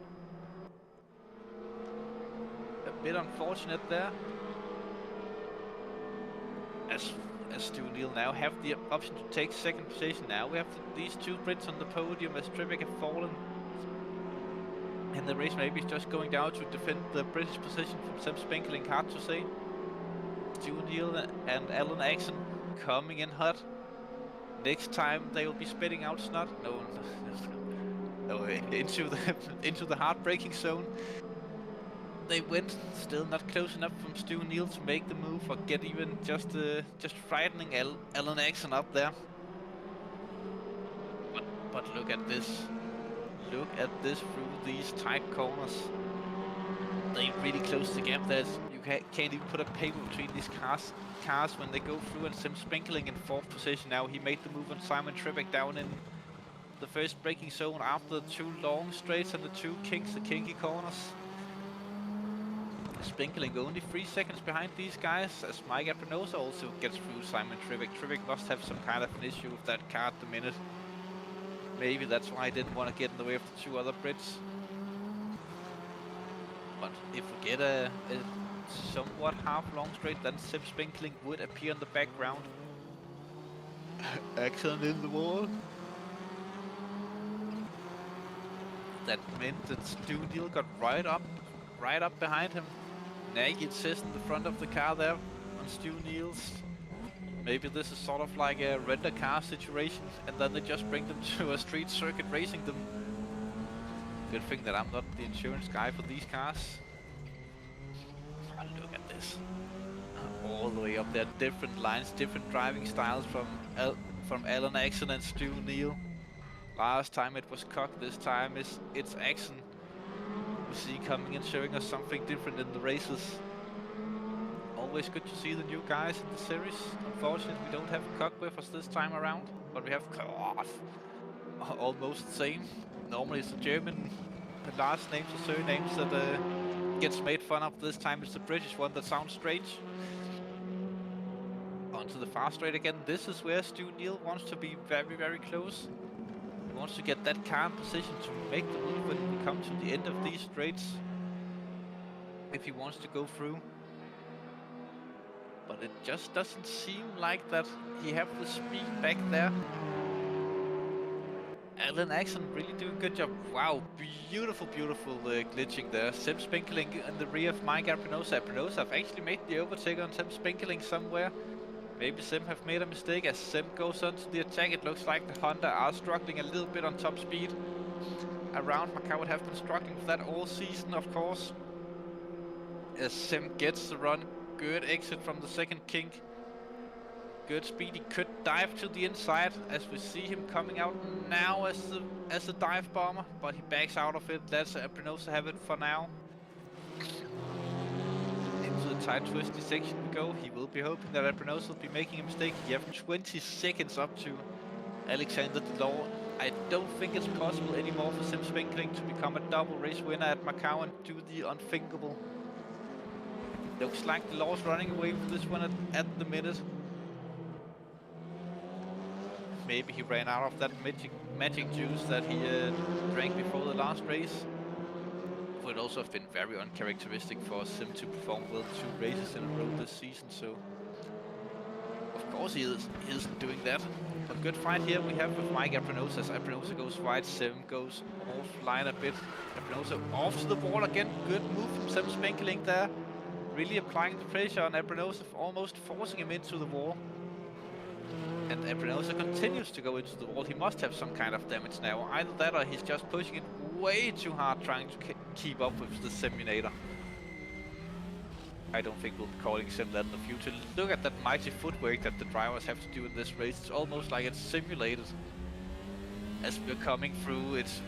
Speaker 2: A bit unfortunate there. As Stu Neil now have the option to take second position. Now we have these 2 Brits on the podium, as Trivik have fallen. And the race maybe is just going down to defend the British position from Sam Spenkelink, hard to say. Stu Neil and Alan Action coming in hot. Next time they will be spitting out snot. No, into the hard braking zone. They went, still not close enough from Stu Neil to make the move or get even just frightening Alan Action up there. But look at this. Look at this through these tight corners. They really close the gap there. You can't even put a paper between these cars when they go through, and Sam Spenkelink in 4th position now. He made the move on Simon Trivik down the first braking zone after the 2 long straights and the 2 kinks, the kinky corners. Spinkling only 3 seconds behind these guys, as Mike Aprenosa also gets through Simon Trivik. Trivik must have some kind of an issue with that car at the minute. Maybe that's why I didn't want to get in the way of the 2 other Brits. But if we get a somewhat half-long straight, then Sim Spinkling would appear in the background. Accident in the wall. That meant that Stu Neal got right up behind him. Nagy insists in the front of the car there on Stu Neal's. Maybe this is sort of like a rent a car situation, and then they just bring them to a street circuit racing them. Good thing that I'm not the insurance guy for these cars. Oh, look at this. All the way up there, different lines, different driving styles from Alan Axon and Stu Neal. Last time it was Cock, this time it's Axon. We see coming and showing us something different in the races. Always good to see the new guys in the series. Unfortunately, we don't have Cock with us this time around, but we have almost the same. Normally it's the German last names or surnames that gets made fun of. This time it's the British one that sounds strange. Onto the fast straight again. This is where Stu Neal wants to be very, very close. He wants to get that car in position to make the move when we come to the end of these straights. If he wants to go through. But it just doesn't seem like that he have the speed back there. Alan Axon really doing a good job. Wow, beautiful, beautiful glitching there. Sim Spinkling in the rear of Mike Aprenosa. Aprenosa have actually made the overtake on Sim Spinkling somewhere. Maybe Sim have made a mistake as Sim goes on to the attack. It looks like the Honda are struggling a little bit on top speed. Around Macau would have been struggling with that all season, of course. As Sim gets the run, good exit from the second kink. Good speed, he could dive to the inside as we see him coming out now as the dive bomber, but he backs out of it. Let's Aprenosa have it for now. Into the tight twisty section we go. He will be hoping that Aprenosa will be making a mistake. You have 20 seconds up to Alexander Delors. I don't think it's possible anymore for Sim Spinkling to become a double race winner at Macau and do the unthinkable. Looks like Delors running away with this one at the minute. Maybe he ran out of that magic juice that he drank before the last race. It would also have been very uncharacteristic for Sim to perform well 2 races in a row this season, so of course he isn't doing that. But good fight here we have with Mike Aprenosa. As Aprenosa goes wide, Sim goes offline a bit. Aprenosa off to the wall again. Good move from Sim Spinkling there. Really applying the pressure on Aprenosa, almost forcing him into the wall. And Aprenosa continues to go into the wall. He must have some kind of damage now. Either that or he's just pushing it way too hard trying to keep up with the simulator. I don't think we'll be calling sim that in the future. Look at that mighty footwork that the drivers have to do in this race. It's almost like it's simulated. As we're coming through, it's...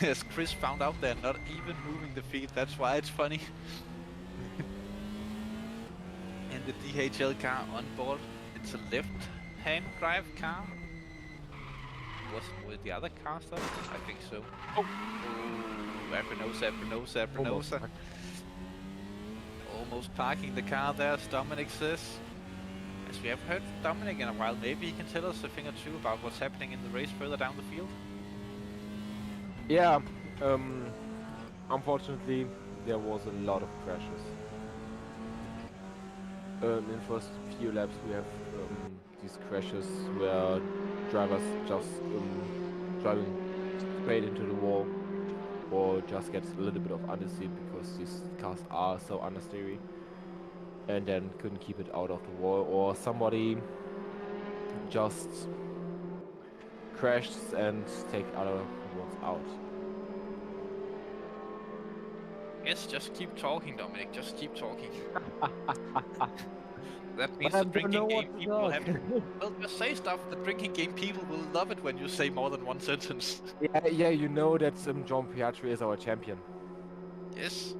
Speaker 2: As Chris found out, they're not even moving the feet. That's why it's funny. And the DHL car on board. It's a left-hand drive car. Were the other cars though? I think so. Oh! Aprenosa. Almost parking the car there, as Dominic says. As we haven't heard from Dominic in a while, maybe he can tell us a thing or two about what's happening in the race further down the field.
Speaker 1: Yeah, unfortunately there was a lot of crashes. In the first few laps we have these crashes where drivers just driving straight into the wall or just gets a little bit of understeer because these cars are so understeery and then couldn't keep it out of the wall, or somebody just crashes and take other ones out.
Speaker 2: Yes, just keep talking, Dominic, just keep talking. That means
Speaker 1: But
Speaker 2: the drinking game people
Speaker 1: talk.
Speaker 2: have to... Well, just say stuff. The drinking game people will love it when you say more than one sentence.
Speaker 1: Yeah, you know that John Piastri is our champion.
Speaker 2: Yes.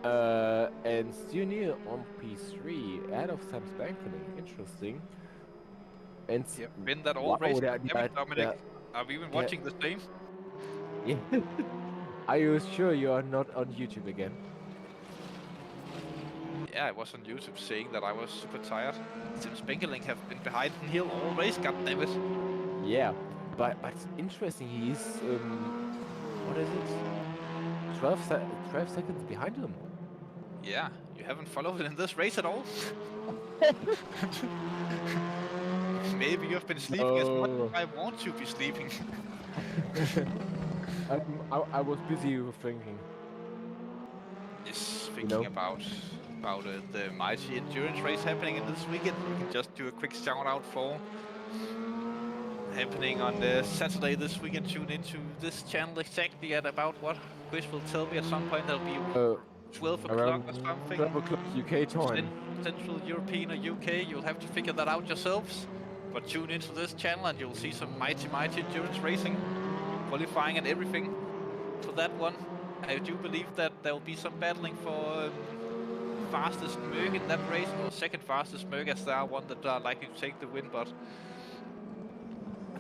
Speaker 1: And Stu Neal on P3 ahead of Sam Spinkling. Interesting. And
Speaker 2: You've been that all
Speaker 1: wow,
Speaker 2: race.
Speaker 1: that,
Speaker 2: Damn it, Dominic. Are we even watching the same?
Speaker 1: yeah. Are you sure you are not on YouTube again?
Speaker 2: Yeah, I was on YouTube saying that I was super tired. Since Benkeling have been behind in hill all race, goddammit.
Speaker 1: Yeah, but it's interesting. He's what is it? 12 seconds behind him.
Speaker 2: Yeah, you haven't followed in this race at all? Maybe you've been sleeping as much as I want to be sleeping.
Speaker 1: I was busy thinking.
Speaker 2: Yes, thinking about the mighty endurance race happening in this weekend. We can just do a quick shout out for happening on Saturday this weekend. Tune into this channel exactly at about what Chris will tell me at some point. That'll be 12 o'clock or
Speaker 1: Around
Speaker 2: something.
Speaker 1: 12 o'clock UK time.
Speaker 2: Central European or UK. You'll have to figure that out yourselves. But tune into this channel and you'll see some mighty endurance racing, qualifying and everything for that one. I do believe that there will be some battling for fastest Merc in that race, or second fastest Merc, as there are one that are likely to take the win, but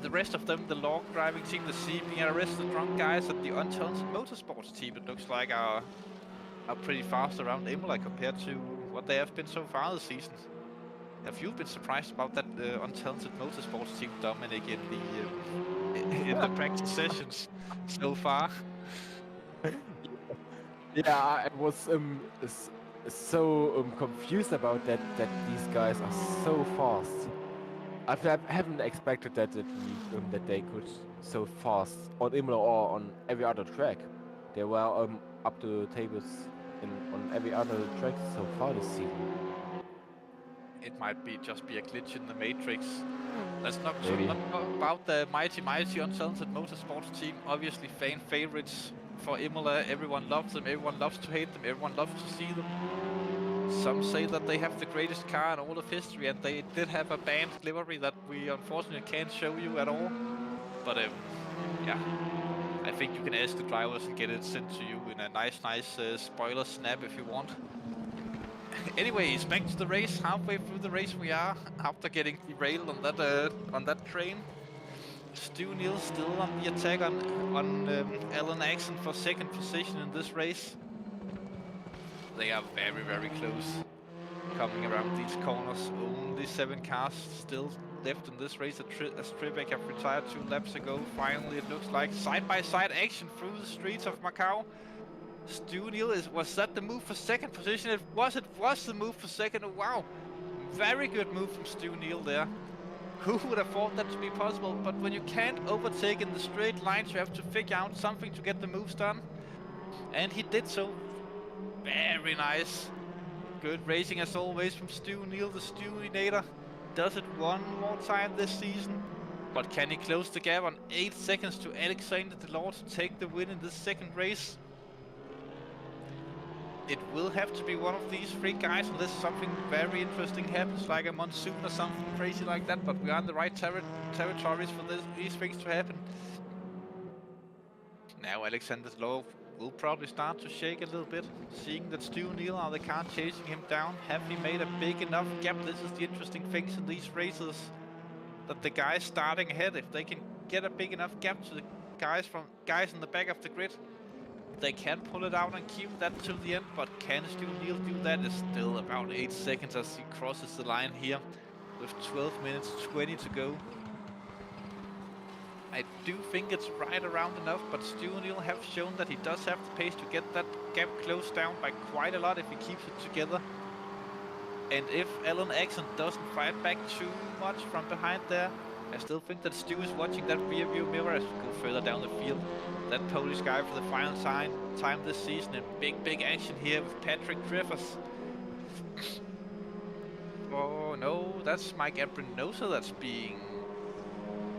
Speaker 2: the rest of them, the log driving team, the CBRS, the drunk guys, and the Untalented Motorsports team, it looks like are pretty fast around Imola compared to what they have been so far this season. Have you been surprised about that Untalented Motorsports team, Dominic, in the practice sessions so far?
Speaker 1: Yeah, I was so confused about that these guys are so fast. I haven't expected that they could so fast on Imola or on every other track. They were up to tables on every other track so far this season.
Speaker 2: It might just be a glitch in the matrix. Let's not talk about the mighty Untalented Motorsports team. Obviously fan favorites for Imola. Everyone loves them, everyone loves to hate them, everyone loves to see them. Some say that they have the greatest car in all of history, and they did have a banned livery that we unfortunately can't show you at all. But yeah, I think you can ask the drivers and get it sent to you in a nice spoiler snap if you want. Anyways, back to the race. Halfway through the race we are, after getting derailed on that train. Stu Neal still on the attack on Alan Axon for second position in this race. They are very close. Coming around these corners, only 7 cars still left in this race as Trebek have retired 2 laps ago. Finally, it looks like side-by-side action through the streets of Macau. Stu Neal, was that the move for second position? It was the move for second. Oh, wow, very good move from Stu Neal there. Who would have thought that to be possible? But when you can't overtake in the straight lines, you have to figure out something to get the moves done. And he did so. Very nice. Good racing as always from Stu Neal, the Stu-inator. Does it one more time this season. But can he close the gap on 8 seconds to Alexander Delors to take the win in this second race? It will have to be one of these 3 guys unless something very interesting happens, like a monsoon or something crazy like that, but we are in the right territories for these things to happen. Now Alexander Delors will probably start to shake a little bit, seeing that Stu Neal are the car chasing him down. Have he made a big enough gap? This is the interesting things in these races, that the guys starting ahead, if they can get a big enough gap to the guys in the back of the grid, they can pull it out and keep that till the end. But can Stu Neal do that? It's still about 8 seconds as he crosses the line here with 12 minutes 20 to go. I do think it's right around enough, but Stu Neal have shown that he does have the pace to get that gap closed down by quite a lot if he keeps it together. And if Alan Axon doesn't fight back too much from behind there, I still think that Stu is watching that rear view mirror as we go further down the field. That Polish guy for the final time this season, and big action here with Patrick Treffers. Oh no, that's Mike Abrinosa that's being...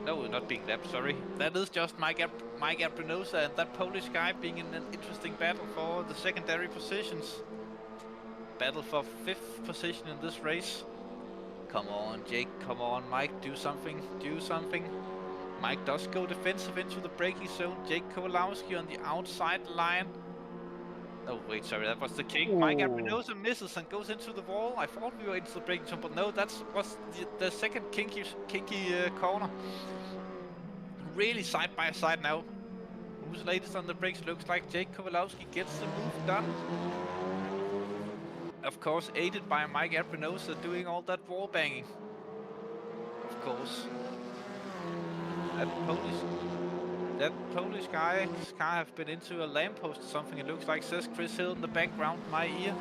Speaker 2: No, not being lapped, sorry. That is just Mike Abrinosa and that Polish guy being in an interesting battle for the secondary positions. Battle for 5th position in this race. Come on, Jake, come on, Mike, do something. Mike does go defensive into the braking zone. Jake Kowalowski on the outside line. Oh wait, sorry, that was the king. Mike Abrinosa misses and goes into the wall. I thought we were into the braking zone, but no, that was the second kinky corner. Really side by side now. Who's latest on the brakes? Looks like Jake Kowalowski gets the move done. Of course, aided by Mike Abrinosa doing all that wall banging. Of course. That Polish guy's car have been into a lamppost or something, it looks like, says Chris Hill in the background, my ear.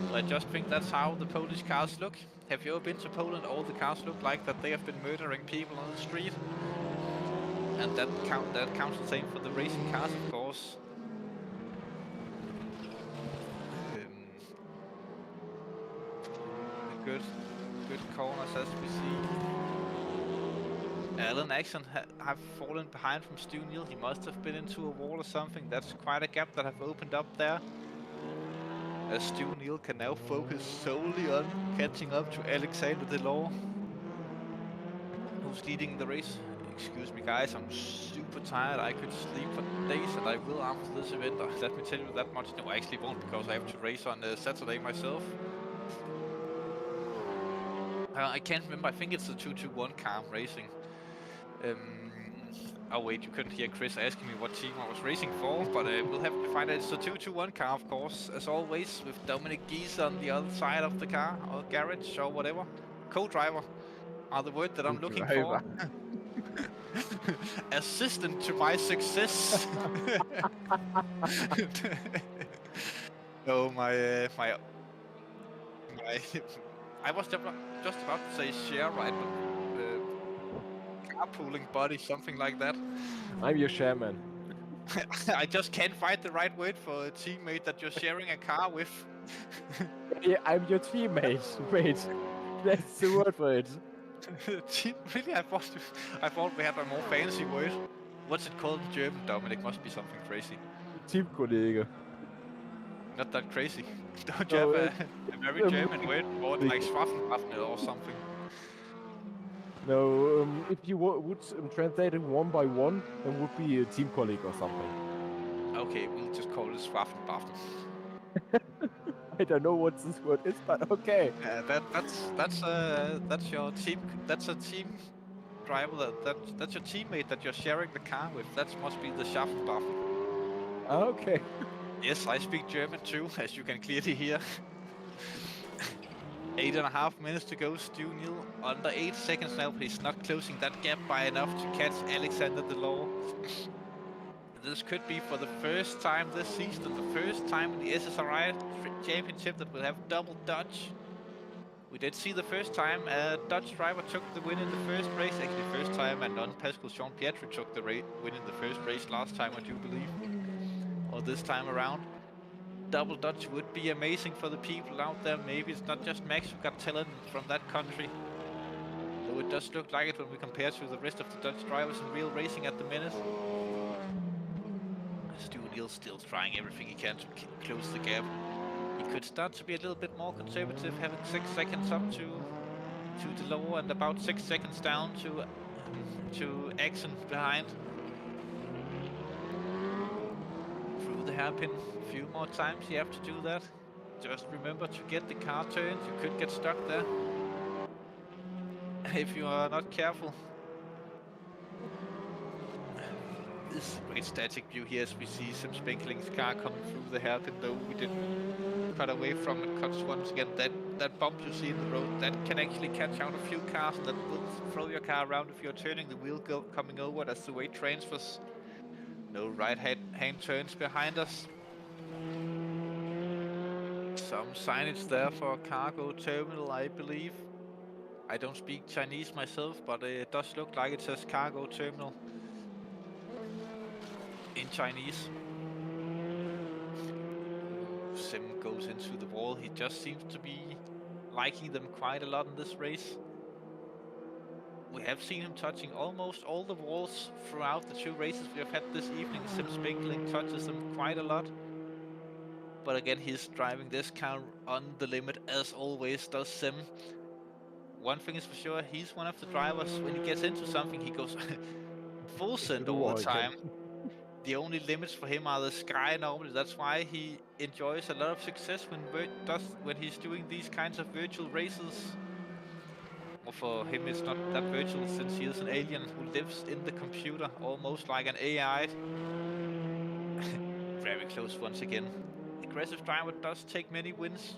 Speaker 2: So I just think that's how the Polish cars look. Have you ever been to Poland? All the cars look like that they have been murdering people on the street. And that counts the same for the racing cars, of course. Good corners as we see. Alan Axon have fallen behind from Stu Neal. He must have been into a wall or something. That's quite a gap that have opened up there. As Stu Neal can now focus solely on catching up to Alexander Delors, who's leading the race. Excuse me guys, I'm super tired. I could sleep for days and I will after this event. Let me tell you that much. No, I actually won't, because I have to race on Saturday myself. I can't remember, I think it's the 221 car I'm racing. Oh wait, you couldn't hear Chris asking me what team I was racing for, but we'll have to find out. It's the 221 car, of course, as always, with Dominic Gies on the other side of the car, or garage, or whatever. Co-driver are the word that I'm looking for. Assistant to my success. No, my I was just about to say share ride, but carpooling buddy, something like that.
Speaker 1: I'm your chairman.
Speaker 2: I just can't find the right word for a teammate that you're sharing a car with.
Speaker 1: Yeah, I'm your teammate. Wait, that's the word for it.
Speaker 2: Really? I thought we had a more fancy word. What's it called in German, Dominic? Must be something crazy.
Speaker 1: Teamkollege.
Speaker 2: Not that crazy. Don't you have a very German word for it, like Schwaffenpartner or something?
Speaker 1: No, if you would translate it one by one, it would be a team colleague or something.
Speaker 2: Okay, we'll just call it Schwaffenpartner.
Speaker 1: I don't know what this word is, but okay.
Speaker 2: That's your team. That's a team driver. That's your teammate that you're sharing the car with. That must be the Schwaffenpartner.
Speaker 1: Okay.
Speaker 2: Yes, I speak German too, as you can clearly hear. 8.5 minutes to go. Stu Neal under 8 seconds now, but he's not closing that gap by enough to catch Alexander Delors. This could be for the first time this season, the first time in the SSRI Championship that we'll have double Dutch. We did see the first time a Dutch driver took the win in the first race, actually first time a non-Pascal Jean-Pietri took the win in the first race last time, I do believe. Or this time around. Double Dutch would be amazing for the people out there. Maybe it's not just Max who got talent from that country. Though it does look like it when we compare to the rest of the Dutch drivers in real racing at the minute. Stu Neal still trying everything he can to close the gap. He could start to be a little bit more conservative, having 6 seconds up to Delors and about 6 seconds down to Axon behind. Through the hairpin a few more times, you have to do that. Just remember to get the car turned, you could get stuck there if you are not careful. This is a great static view here as we see Simspenkling's car coming through the hairpin, though we didn't cut away from it. Cuts once again, that bump you see in the road, that can actually catch out a few cars and that will throw your car around if you're turning the wheel coming over. That's the way it transfers. No right hand turns behind us. Some signage there for a cargo terminal, I believe. I don't speak Chinese myself, but it does look like it says cargo terminal in Chinese. Sim goes into the wall. He just seems to be liking them quite a lot in this race. We have seen him touching almost all the walls throughout the 2 races we have had this evening. Simspenkling touches them quite a lot. But again, he's driving this car on the limit as always does Sim. One thing is for sure, he's one of the drivers, when he gets into something, he goes full send all the time. the only limits for him are the sky normally. That's why he enjoys a lot of success when he's doing these kinds of virtual races. Well, for him it's not that virtual since he is an alien who lives in the computer, almost like an AI. Very close once again. Aggressive driver does take many wins,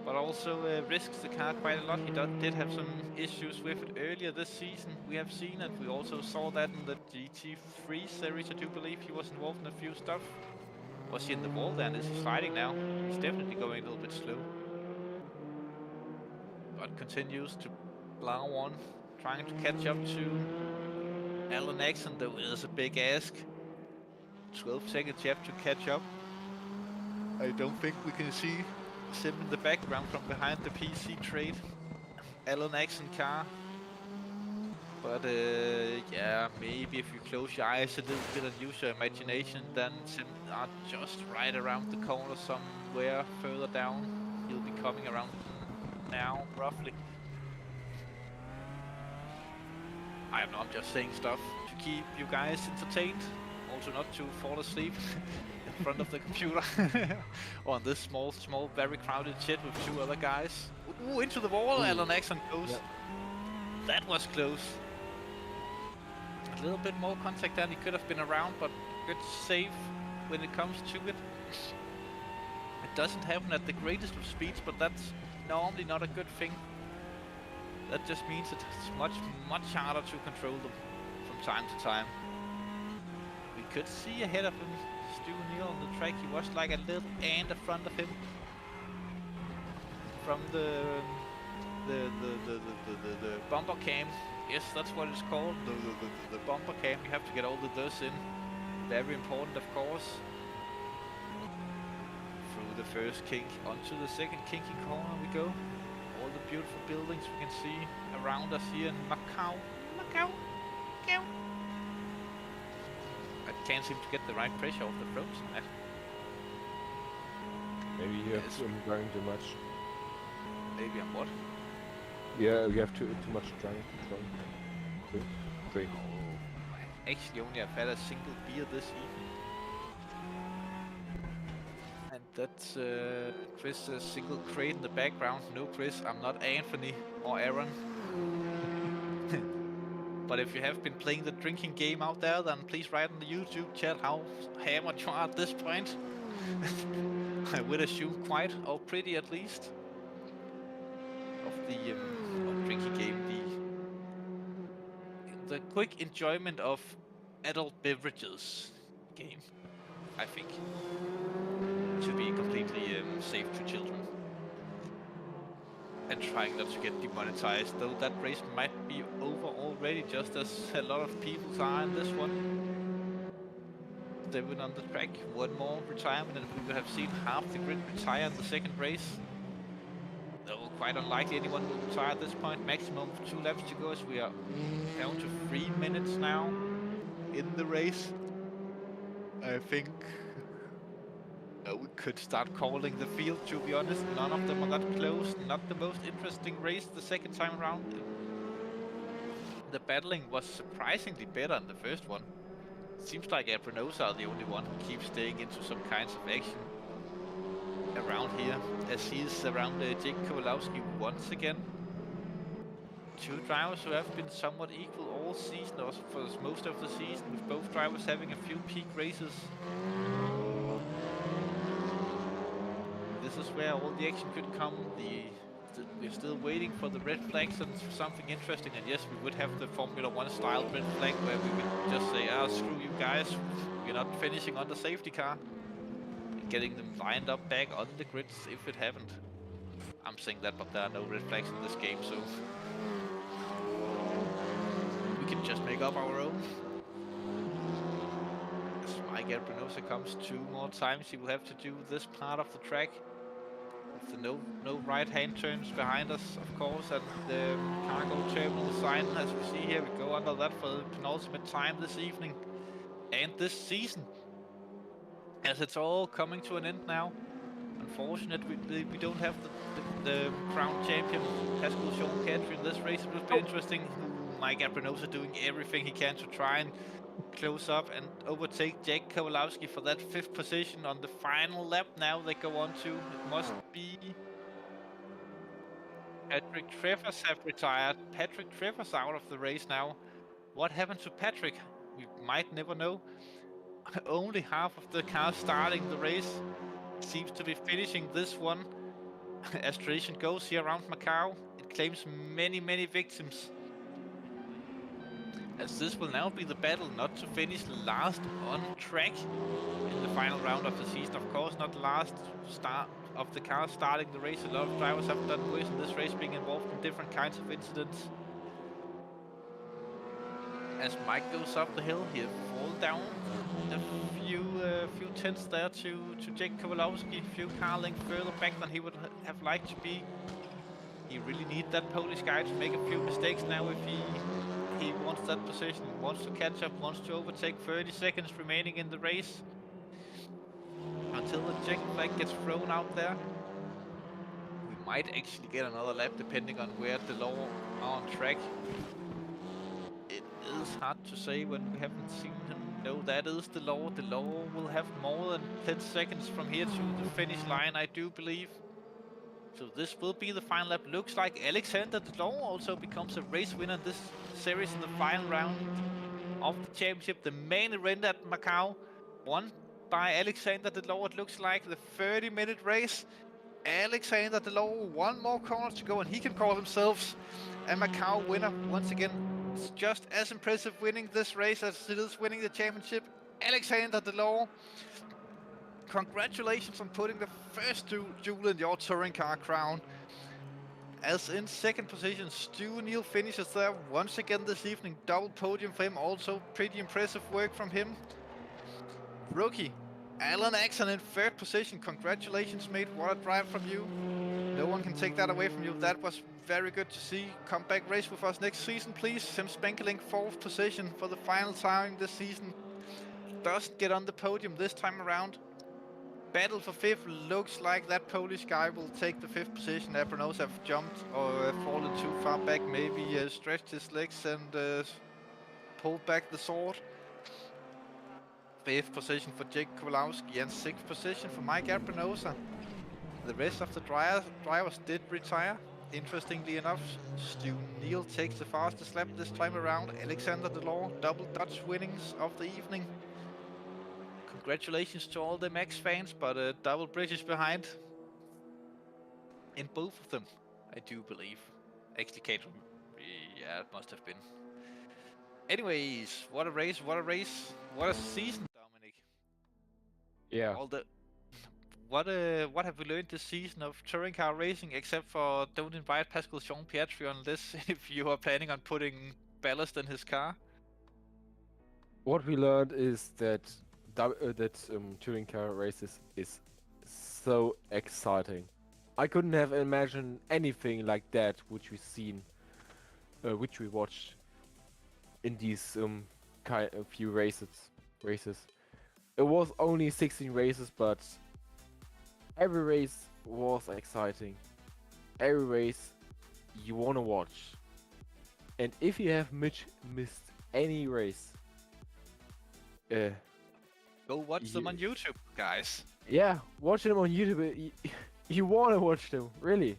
Speaker 2: but also risks the car quite a lot. He did have some issues with it earlier this season. We have seen it. We also saw that in the GT3 series. I do believe he was involved in a few stuff. Was he in the wall then? Is he sliding now? He's definitely going a little bit slow. But continues to plow on, trying to catch up to Alan Axon, though it is a big ask. 12 seconds you have to catch up. I don't think we can see Sim in the background from behind the PC trade. Alan Axon car. But yeah, maybe if you close your eyes a little bit and use your imagination, then Sim are just right around the corner somewhere further down. He'll be coming around now, roughly. I don't know, I'm just saying stuff to keep you guys entertained. Also not to fall asleep in front of the computer. On this small, very crowded shit with two other guys. Ooh, into the wall, Alan Axon goes. Yep. That was close. A little bit more contact than he could have been around, but good save when it comes to it. It doesn't happen at the greatest of speeds, but that's normally not a good thing. That just means it's much harder to control them from time to time. We could see ahead of him, Stu Neal on the track. He was like a little ant in front of him. From the bumper cam. Yes, that's what it's called. The bumper cam. You have to get all the dust in. Very important, of course. Through the first kink onto the second kinky corner we go. All the beautiful buildings we can see around us here in Macau. Macau. I can't seem to get the right pressure off the ropes on that.
Speaker 1: Maybe you have I'm driving too much.
Speaker 2: Maybe I'm what?
Speaker 1: Yeah, you have too much driving. Drink.
Speaker 2: Oh, actually only I've had a single beer this evening. And that's Chris' single crate in the background. No, Chris, I'm not Anthony or Aaron. But if you have been playing the drinking game out there, then please write in the YouTube chat how hammered you are at this point. I would assume quite, or pretty at least, of the drinking game. The quick enjoyment of adult beverages game, I think, to be completely safe to children. And trying not to get demonetized, though that race might be over already, just as a lot of people are in this one. They went on the track, one more retirement, and we would have seen half the grid retire in the second race. Though quite unlikely anyone will retire at this point. Maximum of 2 laps to go, as we are down to 3 minutes now in the race. I think we could start calling the field, to be honest. None of them are that close. Not the most interesting race the second time around. The battling was surprisingly better than the first one. Seems like Brno are the only one who keeps staying into some kinds of action around here, as he is around Jake Kowalowski once again. Two drivers who have been somewhat equal all season, or for most of the season, with both drivers having a few peak races. This is where all the action could come. We're still waiting for the red flags and something interesting, and yes, we would have the Formula 1 style red flag where we would just say, screw you guys, you're not finishing on the safety car. And getting them lined up back on the grids if it happened. I'm saying that, but there are no red flags in this game, so we can just make up our own. As Mike Brno comes 2 more times, he will have to do this part of the track. With the no right-hand turns behind us, of course, and the cargo terminal sign, as we see here, we go under that for the penultimate time this evening and this season, as it's all coming to an end now. Unfortunately, we don't have the crown champion, Pascal Sean Catry, in this race. It will be interesting. Mike Brno doing everything he can to try and close up and overtake Jake Kowalowski for that 5th position on the final lap. Now they go on to, it must be Patrick Trevors have retired. Patrick Trevors out of the race now. What happened to Patrick? We might never know. Only half of the cars starting the race seems to be finishing this one. As tradition goes here around Macau, it claims many victims. As this will now be the battle not to finish last on track in the final round of the season. Of course, not last start of the cars starting the race. A lot of drivers have done worse in this race, being involved in different kinds of incidents. As Mike goes up the hill, he'll fall down a few tenths there to Jake Kowalowski, a few car lengths further back than he would have liked to be. He really needs that Polish guy to make a few mistakes now if he wants that position, wants to catch up, wants to overtake. 30 seconds remaining in the race until the checkered flag gets thrown out there. We might actually get another lap depending on where the law are on track. It is hard to say when we haven't seen him. No, that is the law. The law will have more than 10 seconds from here to the finish line, I do believe. So this will be the final lap. Looks like Alexander Delon also becomes a race winner in this series in the final round of the championship. The main event at Macau, won by Alexander Delon. It looks like the 30-minute race. Alexander Delon, one more corner to go and he can call himself a Macau winner once again. It's just as impressive winning this race as it is winning the championship. Alexander Delon, congratulations on putting the first jewel in your touring car crown. As in 2nd position, Stu Neal finishes there once again this evening. Double podium for him, also pretty impressive work from him. Rookie Alan Axon in 3rd position. Congratulations, mate. What a drive from you. No one can take that away from you. That was very good to see. Come back, race with us next season, please. Sim Spankeling, 4th position for the final time this season. Doesn't get on the podium this time around. Battle for 5th. Looks like that Polish guy will take the 5th position. Brno's have jumped or fallen too far back. Maybe stretched his legs and pulled back the sword. 5th position for Jake Kowalowski and 6th position for Mike Brnoza. The rest of the drivers did retire. Interestingly enough, Stu Neal takes the fastest lap this time around. Alexander Delon, double Dutch winnings of the evening. Congratulations to all the Max fans, but double British behind in both of them, I do believe. Actually, Caterham, yeah, it must have been. Anyways, what a race, what a race, what a season, Dominic.
Speaker 1: Yeah.
Speaker 2: What have we learned this season of touring car racing, except for don't invite Pascal Jean-Pietri unless if you are planning on putting ballast in his car?
Speaker 1: What we learned is that touring car races is so exciting. I couldn't have imagined anything like that which which we watched in these few races. It was only 16 races, but every race was exciting. Every race you wanna watch. And if you have missed any race,
Speaker 2: go watch them on YouTube, guys.
Speaker 1: Yeah, watch them on YouTube. You wanna watch them, really.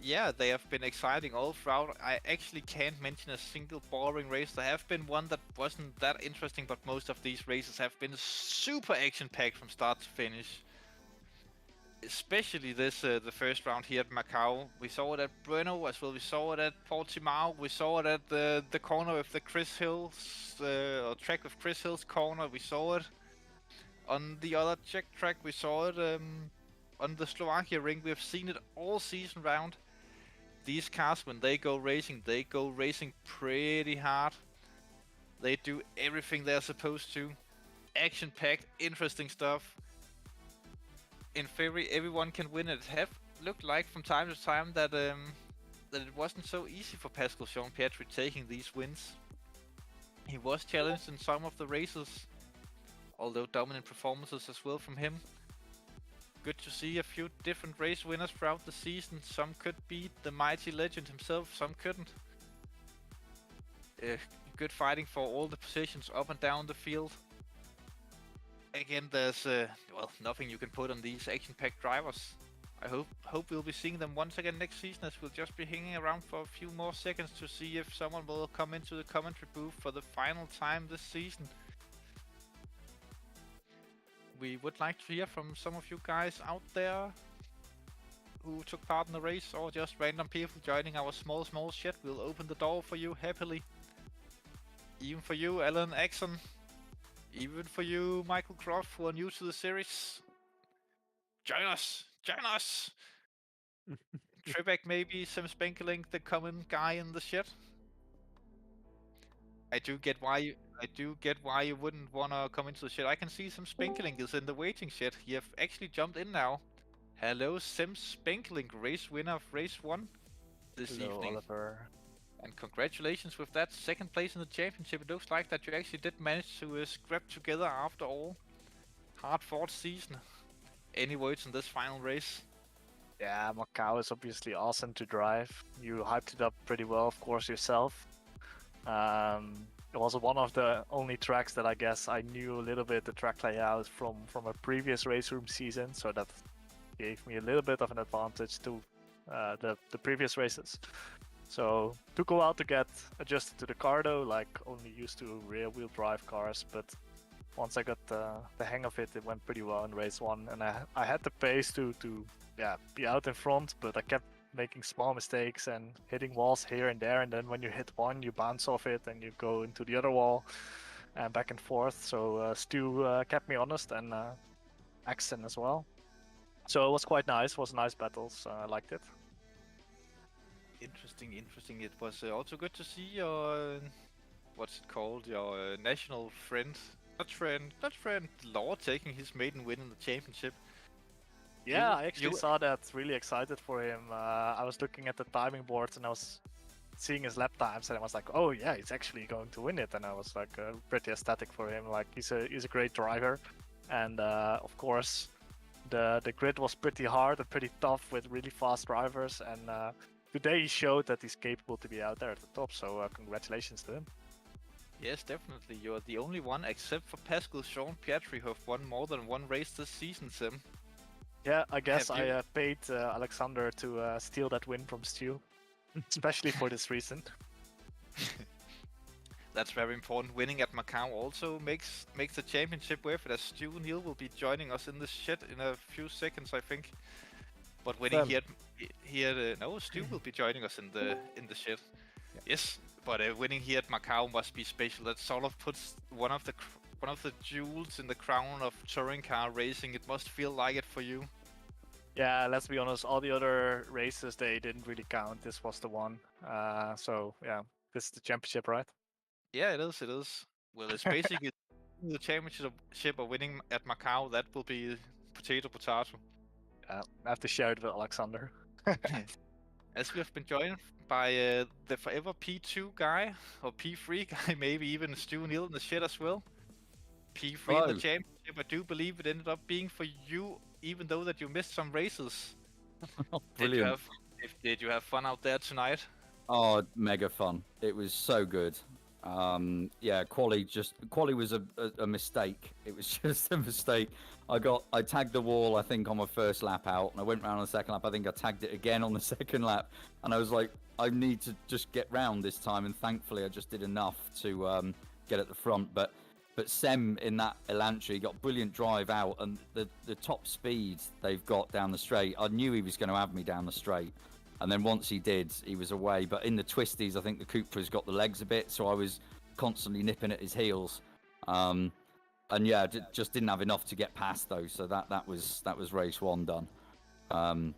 Speaker 2: Yeah, they have been exciting all throughout. I actually can't mention a single boring race. There have been one that wasn't that interesting, but most of these races have been super action-packed from start to finish. Especially this, the first round here at Macau. We saw it at Brno as well. We saw it at Portimao. We saw it at the corner of the Chris Hills, or track of Chris Hills corner. We saw it on the other Czech track. We saw it on the Slovakiaring. We have seen it all season round. These cars, when they go racing pretty hard. They do everything they're supposed to. Action-packed, interesting stuff. In theory, everyone can win. It have looked like from time to time that that it wasn't so easy for Pascal Jean-Pietri taking these wins. He was challenged in some of the races, although dominant performances as well from him. Good to see a few different race winners throughout the season. Some could beat the mighty legend himself, some couldn't. Good fighting for all the positions up and down the field. Again, there's well, nothing you can put on these action-packed drivers. I hope we'll be seeing them once again next season, as we'll just be hanging around for a few more seconds to see if someone will come into the commentary booth for the final time this season. We would like to hear from some of you guys out there who took part in the race, or just random people joining our small shed. We'll open the door for you happily. Even for you, Alan Axon. Even for you, Michael Croft, who are new to the series. Join us! Join us! Trebek, maybe some Spankeling, the common guy in the shed. I do get why you wouldn't wanna come into the shed. I can see some Spankeling is in the waiting shed. You have actually jumped in now. Hello, Spankeling, race winner of race 1 this evening.
Speaker 3: Oliver.
Speaker 2: And congratulations with that second place in the championship. It looks like that you actually did manage to scrap together after all. Hard-fought season. Any words on this final race?
Speaker 3: Yeah, Macau is obviously awesome to drive. You hyped it up pretty well, of course, yourself. It was one of the only tracks that I guess I knew a little bit the track layout from a previous RaceRoom season, so that gave me a little bit of an advantage to the previous races. So took a while to get adjusted to the car though, like only used to rear-wheel drive cars, but once I got the hang of it, it went pretty well in race 1, and I had the pace to be out in front, but I kept making small mistakes and hitting walls here and there, and then when you hit one, you bounce off it and you go into the other wall and back and forth. So Stu kept me honest, and Axton as well. So it was quite nice. It was nice battles. I liked it.
Speaker 2: Interesting. It was also good to see your what's it called? Your national friend, not friend, Law taking his maiden win in the championship.
Speaker 3: Yeah, I actually saw that. Really excited for him. I was looking at the timing boards and I was seeing his lap times, and I was like, oh yeah, he's actually going to win it. And I was like pretty ecstatic for him. Like he's a great driver, and of course the grid was pretty hard and pretty tough with really fast drivers. And today he showed that he's capable to be out there at the top. So congratulations to him.
Speaker 2: Yes, definitely. You're the only one, except for Pascal Sean Pietri, who have won more than one race this season, Sim.
Speaker 3: Yeah, I guess I paid Alexander to steal that win from Stu, especially for this reason.
Speaker 2: That's very important. Winning at Macau also makes the championship worth it, as Stu Neal will be joining us in the shed in a few seconds, I think. But winning no, Stu will be joining us in the shed. Yeah. Yes, but winning here at Macau must be special. That sort of puts one of the jewels in the crown of touring car racing. It must feel like it for you.
Speaker 3: Yeah, let's be honest, all the other races, they didn't really count. This was the one. So yeah, this is the championship, right?
Speaker 2: Yeah, it is. Well, it's basically the championship of winning at Macau. That will be potato.
Speaker 3: I have to share it with Alexander.
Speaker 2: As we have been joined by the forever P2 guy, or P3 guy, maybe even Stu Neal in the shed as well. P3 in the championship, I do believe it ended up being for you, even though that you missed some races.
Speaker 4: Brilliant.
Speaker 2: Did you have fun out there tonight?
Speaker 4: Oh, mega fun. It was so good. Yeah, quali was a mistake. It was just a mistake. I tagged the wall, I think, on my first lap out, and I went round on the second lap. I think I tagged it again on the second lap, and I was like, I need to just get round this time, and thankfully I just did enough to get at the front. But Sem in that Elantra got brilliant drive out, and the top speed they've got down the straight, I knew he was going to have me down the straight. And then once he did, he was away. But in the twisties, I think the Cupra's got the legs a bit, so I was constantly nipping at his heels. And yeah, just didn't have enough to get past those. So that was race 1 done.
Speaker 2: But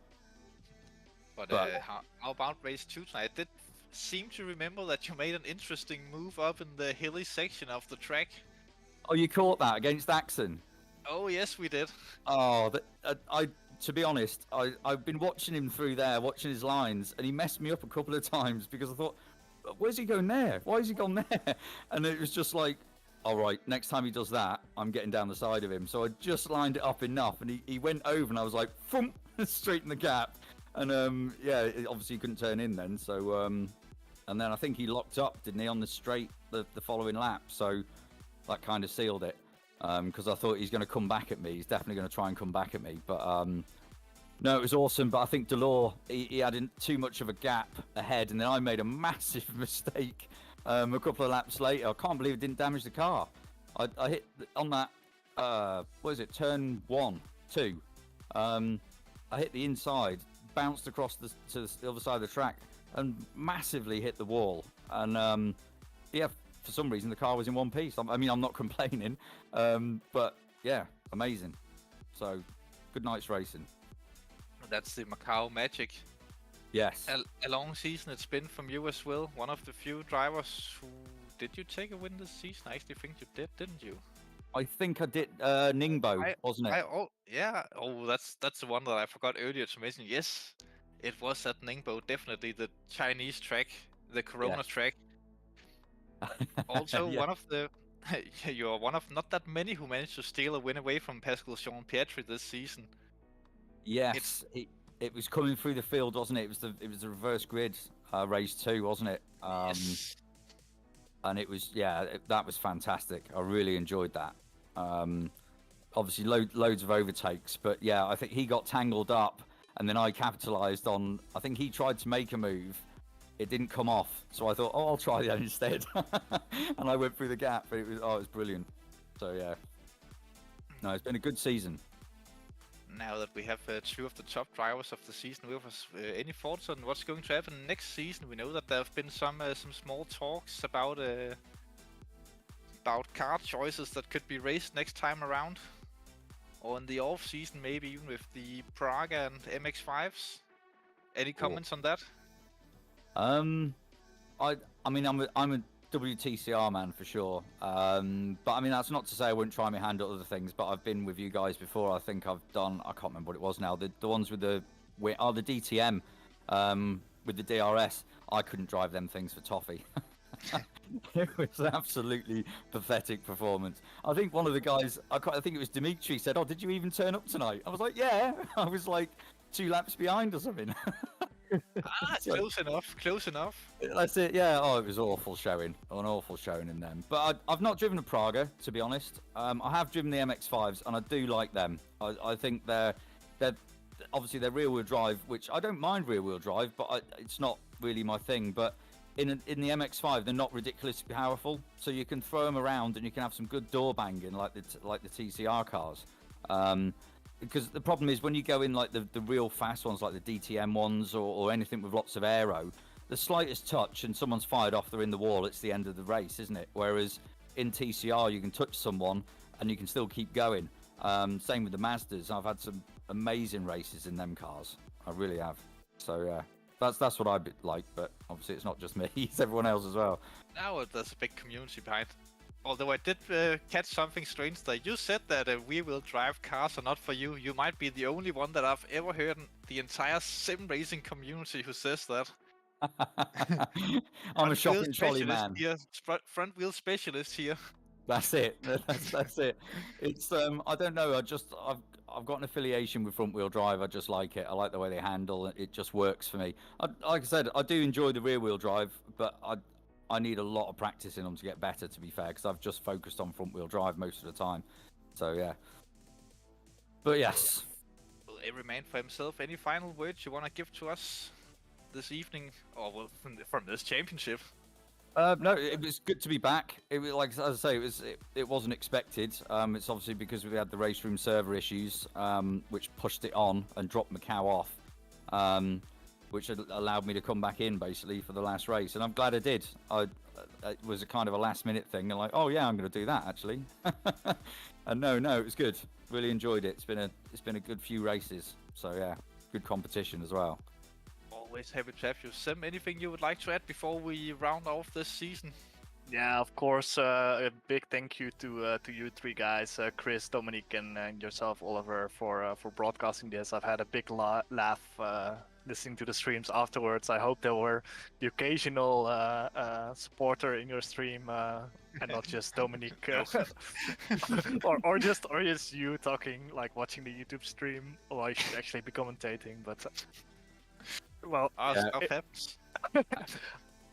Speaker 2: how about race 2 tonight? I did seem to remember that you made an interesting move up in the hilly section of the track.
Speaker 4: Oh, you caught that against Axon?
Speaker 2: Oh yes, we did.
Speaker 4: Oh, to be honest, I've been watching him through there, watching his lines, and he messed me up a couple of times because I thought, where's he going there? Why has he gone there? And it was just like, all right, next time he does that, I'm getting down the side of him. So I just lined it up enough, and he went over, and I was like, thump, straight in the gap. And yeah, obviously he couldn't turn in then. So and then I think he locked up, didn't he, on the straight the following lap? So that kind of sealed it, because I thought he's going to come back at me. He's definitely going to try and come back at me, but no, it was awesome. But I think Delors, he had too much of a gap ahead, and then I made a massive mistake a couple of laps later. I can't believe it didn't damage the car. I hit on that, what is it, turn 1, 2. I hit the inside, bounced across to the other side of the track, and massively hit the wall. And yeah, for some reason the car was in one piece. I mean, I'm not complaining, but yeah, amazing. So, good night's racing.
Speaker 2: That's the Macau magic.
Speaker 4: Yes.
Speaker 2: A long season it's been from you as well. One of the few drivers who... Did you take a win this season? I actually think you did, didn't you?
Speaker 4: I think I did, Ningbo, wasn't it?
Speaker 2: Oh, yeah. Oh, that's the one that I forgot earlier to mention. Yes, it was at Ningbo. Definitely the Chinese track, the Corona track. Also,
Speaker 4: Yeah.
Speaker 2: one of the... You're one of not that many who managed to steal a win away from Pascal Jean-Pietri this season.
Speaker 4: Yes, it was coming through the field, wasn't it? It was the reverse grid race 2, wasn't it?
Speaker 2: Yes.
Speaker 4: And it was, that was fantastic. I really enjoyed that. Obviously, loads of overtakes, but yeah, I think he got tangled up, and then I capitalised on. I think he tried to make a move, it didn't come off, so I thought, oh, I'll try that instead, and I went through the gap. But it was brilliant. So yeah, no, it's been a good season.
Speaker 2: Now that we have two of the top drivers of the season with us, any thoughts on what's going to happen next season? We know that there have been some small talks about car choices that could be raced next time around, or in the off season, maybe even with the Praga and MX5s. Any comments on that?
Speaker 4: I mean, I'm a WTCR man for sure. But I mean, that's not to say I wouldn't try my hand at other things. But I've been with you guys before. I think I've done. I can't remember what it was now. The ones with the DTM, with the DRS. I couldn't drive them things for toffee. It was an absolutely pathetic performance. I think one of the guys, I think it was Dimitri, said, "Oh, did you even turn up tonight?" I was like, "Yeah." I was like 2 laps behind or something.
Speaker 2: Close enough.
Speaker 4: That's it, yeah. Oh, it was an awful showing in them. But I've not driven a Praga, to be honest. I have driven the MX-5s, and I do like them. I think they're obviously they're rear-wheel drive, which I don't mind rear-wheel drive, but it's not really my thing. But in the MX-5, they're not ridiculously powerful, so you can throw them around and you can have some good door banging like the TCR cars. Because the problem is when you go in like the real fast ones, like the DTM ones or anything with lots of aero, the slightest touch and someone's fired off, they're in the wall, it's the end of the race, isn't it? Whereas in TCR, you can touch someone and you can still keep going. Same with the Mazdas. I've had some amazing races in them cars. I really have. So yeah, that's what I like, but obviously it's not just me, it's everyone else as well.
Speaker 2: Now there's a big community behind. Although I did catch something strange there. You said that rear-wheel drive cars are not for you. You might be the only one that I've ever heard in the entire sim racing community who says that.
Speaker 4: I'm a shopping trolley man.
Speaker 2: Here. Front wheel specialist here.
Speaker 4: That's it. That's it. It's I don't know. I've got an affiliation with front wheel drive. I just like it. I like the way they handle it. It just works for me. Like I said, I do enjoy the rear wheel drive, but I need a lot of practice in them to get better, to be fair, because I've just focused on front wheel drive most of the time. So yeah. But yes.
Speaker 2: Well, every man for himself. Any final words you want to give to us this evening, or well, from this championship?
Speaker 4: No, it was good to be back. It was, like as I say, it wasn't expected. It's obviously because we had the RaceRoom server issues, which pushed it on and dropped Macau off. Which allowed me to come back in basically for the last race, and I'm glad I did. It was a kind of a last-minute thing, and like, oh yeah, I'm going to do that actually. And no, it was good. Really enjoyed it. It's been a good few races, so yeah, good competition as well.
Speaker 2: Always happy to have you, Sim. Anything you would like to add before we round off this season?
Speaker 3: Yeah, of course. A big thank you to you 3 guys, Chris, Dominic, and yourself, Oliver, for broadcasting this. I've had a big laugh listening to the streams afterwards. I hope there were the occasional supporter in your stream, and not just Dominic, or just you talking, like watching the YouTube stream. Or I should actually be commentating, but well,
Speaker 2: stuff happens.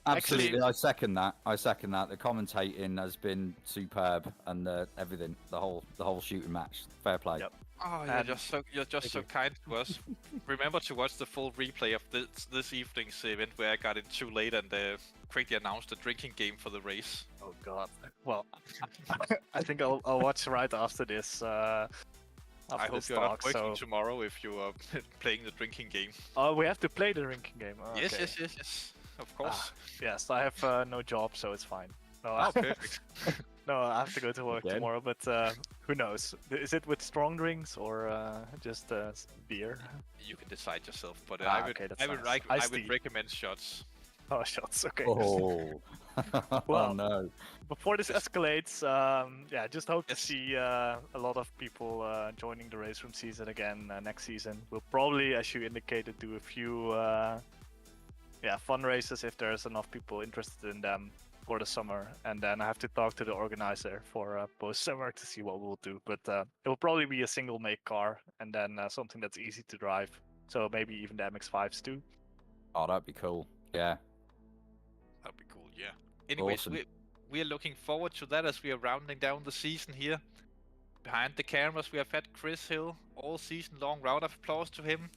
Speaker 4: Absolutely, I second that. I second that. The commentating has been superb, and everything, the whole shooting match. Fair play.
Speaker 3: Yep.
Speaker 2: Oh, you're just so kind to us. Remember to watch the full replay of this evening's event where I got in too late and quickly announced a drinking game for the race.
Speaker 3: Oh god. Well, I think I'll watch right after this.
Speaker 2: I hope you're not working
Speaker 3: so...
Speaker 2: tomorrow if you are playing the drinking game.
Speaker 3: Oh, we have to play the drinking game. Oh,
Speaker 2: yes,
Speaker 3: okay.
Speaker 2: yes. Of course.
Speaker 3: Yes, I have no job, so it's fine. No,
Speaker 2: oh, perfect.
Speaker 3: No, I have to go to work tomorrow, but who knows? Is it with strong drinks or just beer?
Speaker 2: You can decide yourself, but
Speaker 3: I
Speaker 2: would recommend shots.
Speaker 3: Oh, shots, okay.
Speaker 4: Oh,
Speaker 3: well,
Speaker 4: oh no.
Speaker 3: Before this escalates, yeah, just hope to see a lot of people joining the RaceRoom season again next season. We'll probably, as you indicated, do a few fun races if there's enough people interested in them for the summer, and then I have to talk to the organizer for post-summer to see what we'll do. But it will probably be a single make car, and then something that's easy to drive. So maybe even the MX-5s too.
Speaker 4: Oh, that'd be cool. Yeah.
Speaker 2: That'd be cool. Yeah. Anyways,
Speaker 4: awesome.
Speaker 2: we are looking forward to that as we are rounding down the season here. Behind the cameras, we have had Chris Hill all season long. Round of applause to him.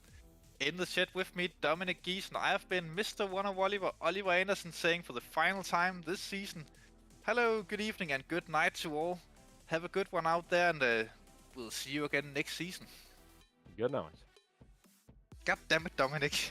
Speaker 2: In the chat with me, Dominic Giesen. I have been Mr. One of Oliver Anderson, saying for the final time this season, hello, good evening, and good night to all. Have a good one out there, and we'll see you again next season.
Speaker 1: Good night.
Speaker 2: God damn it, Dominic.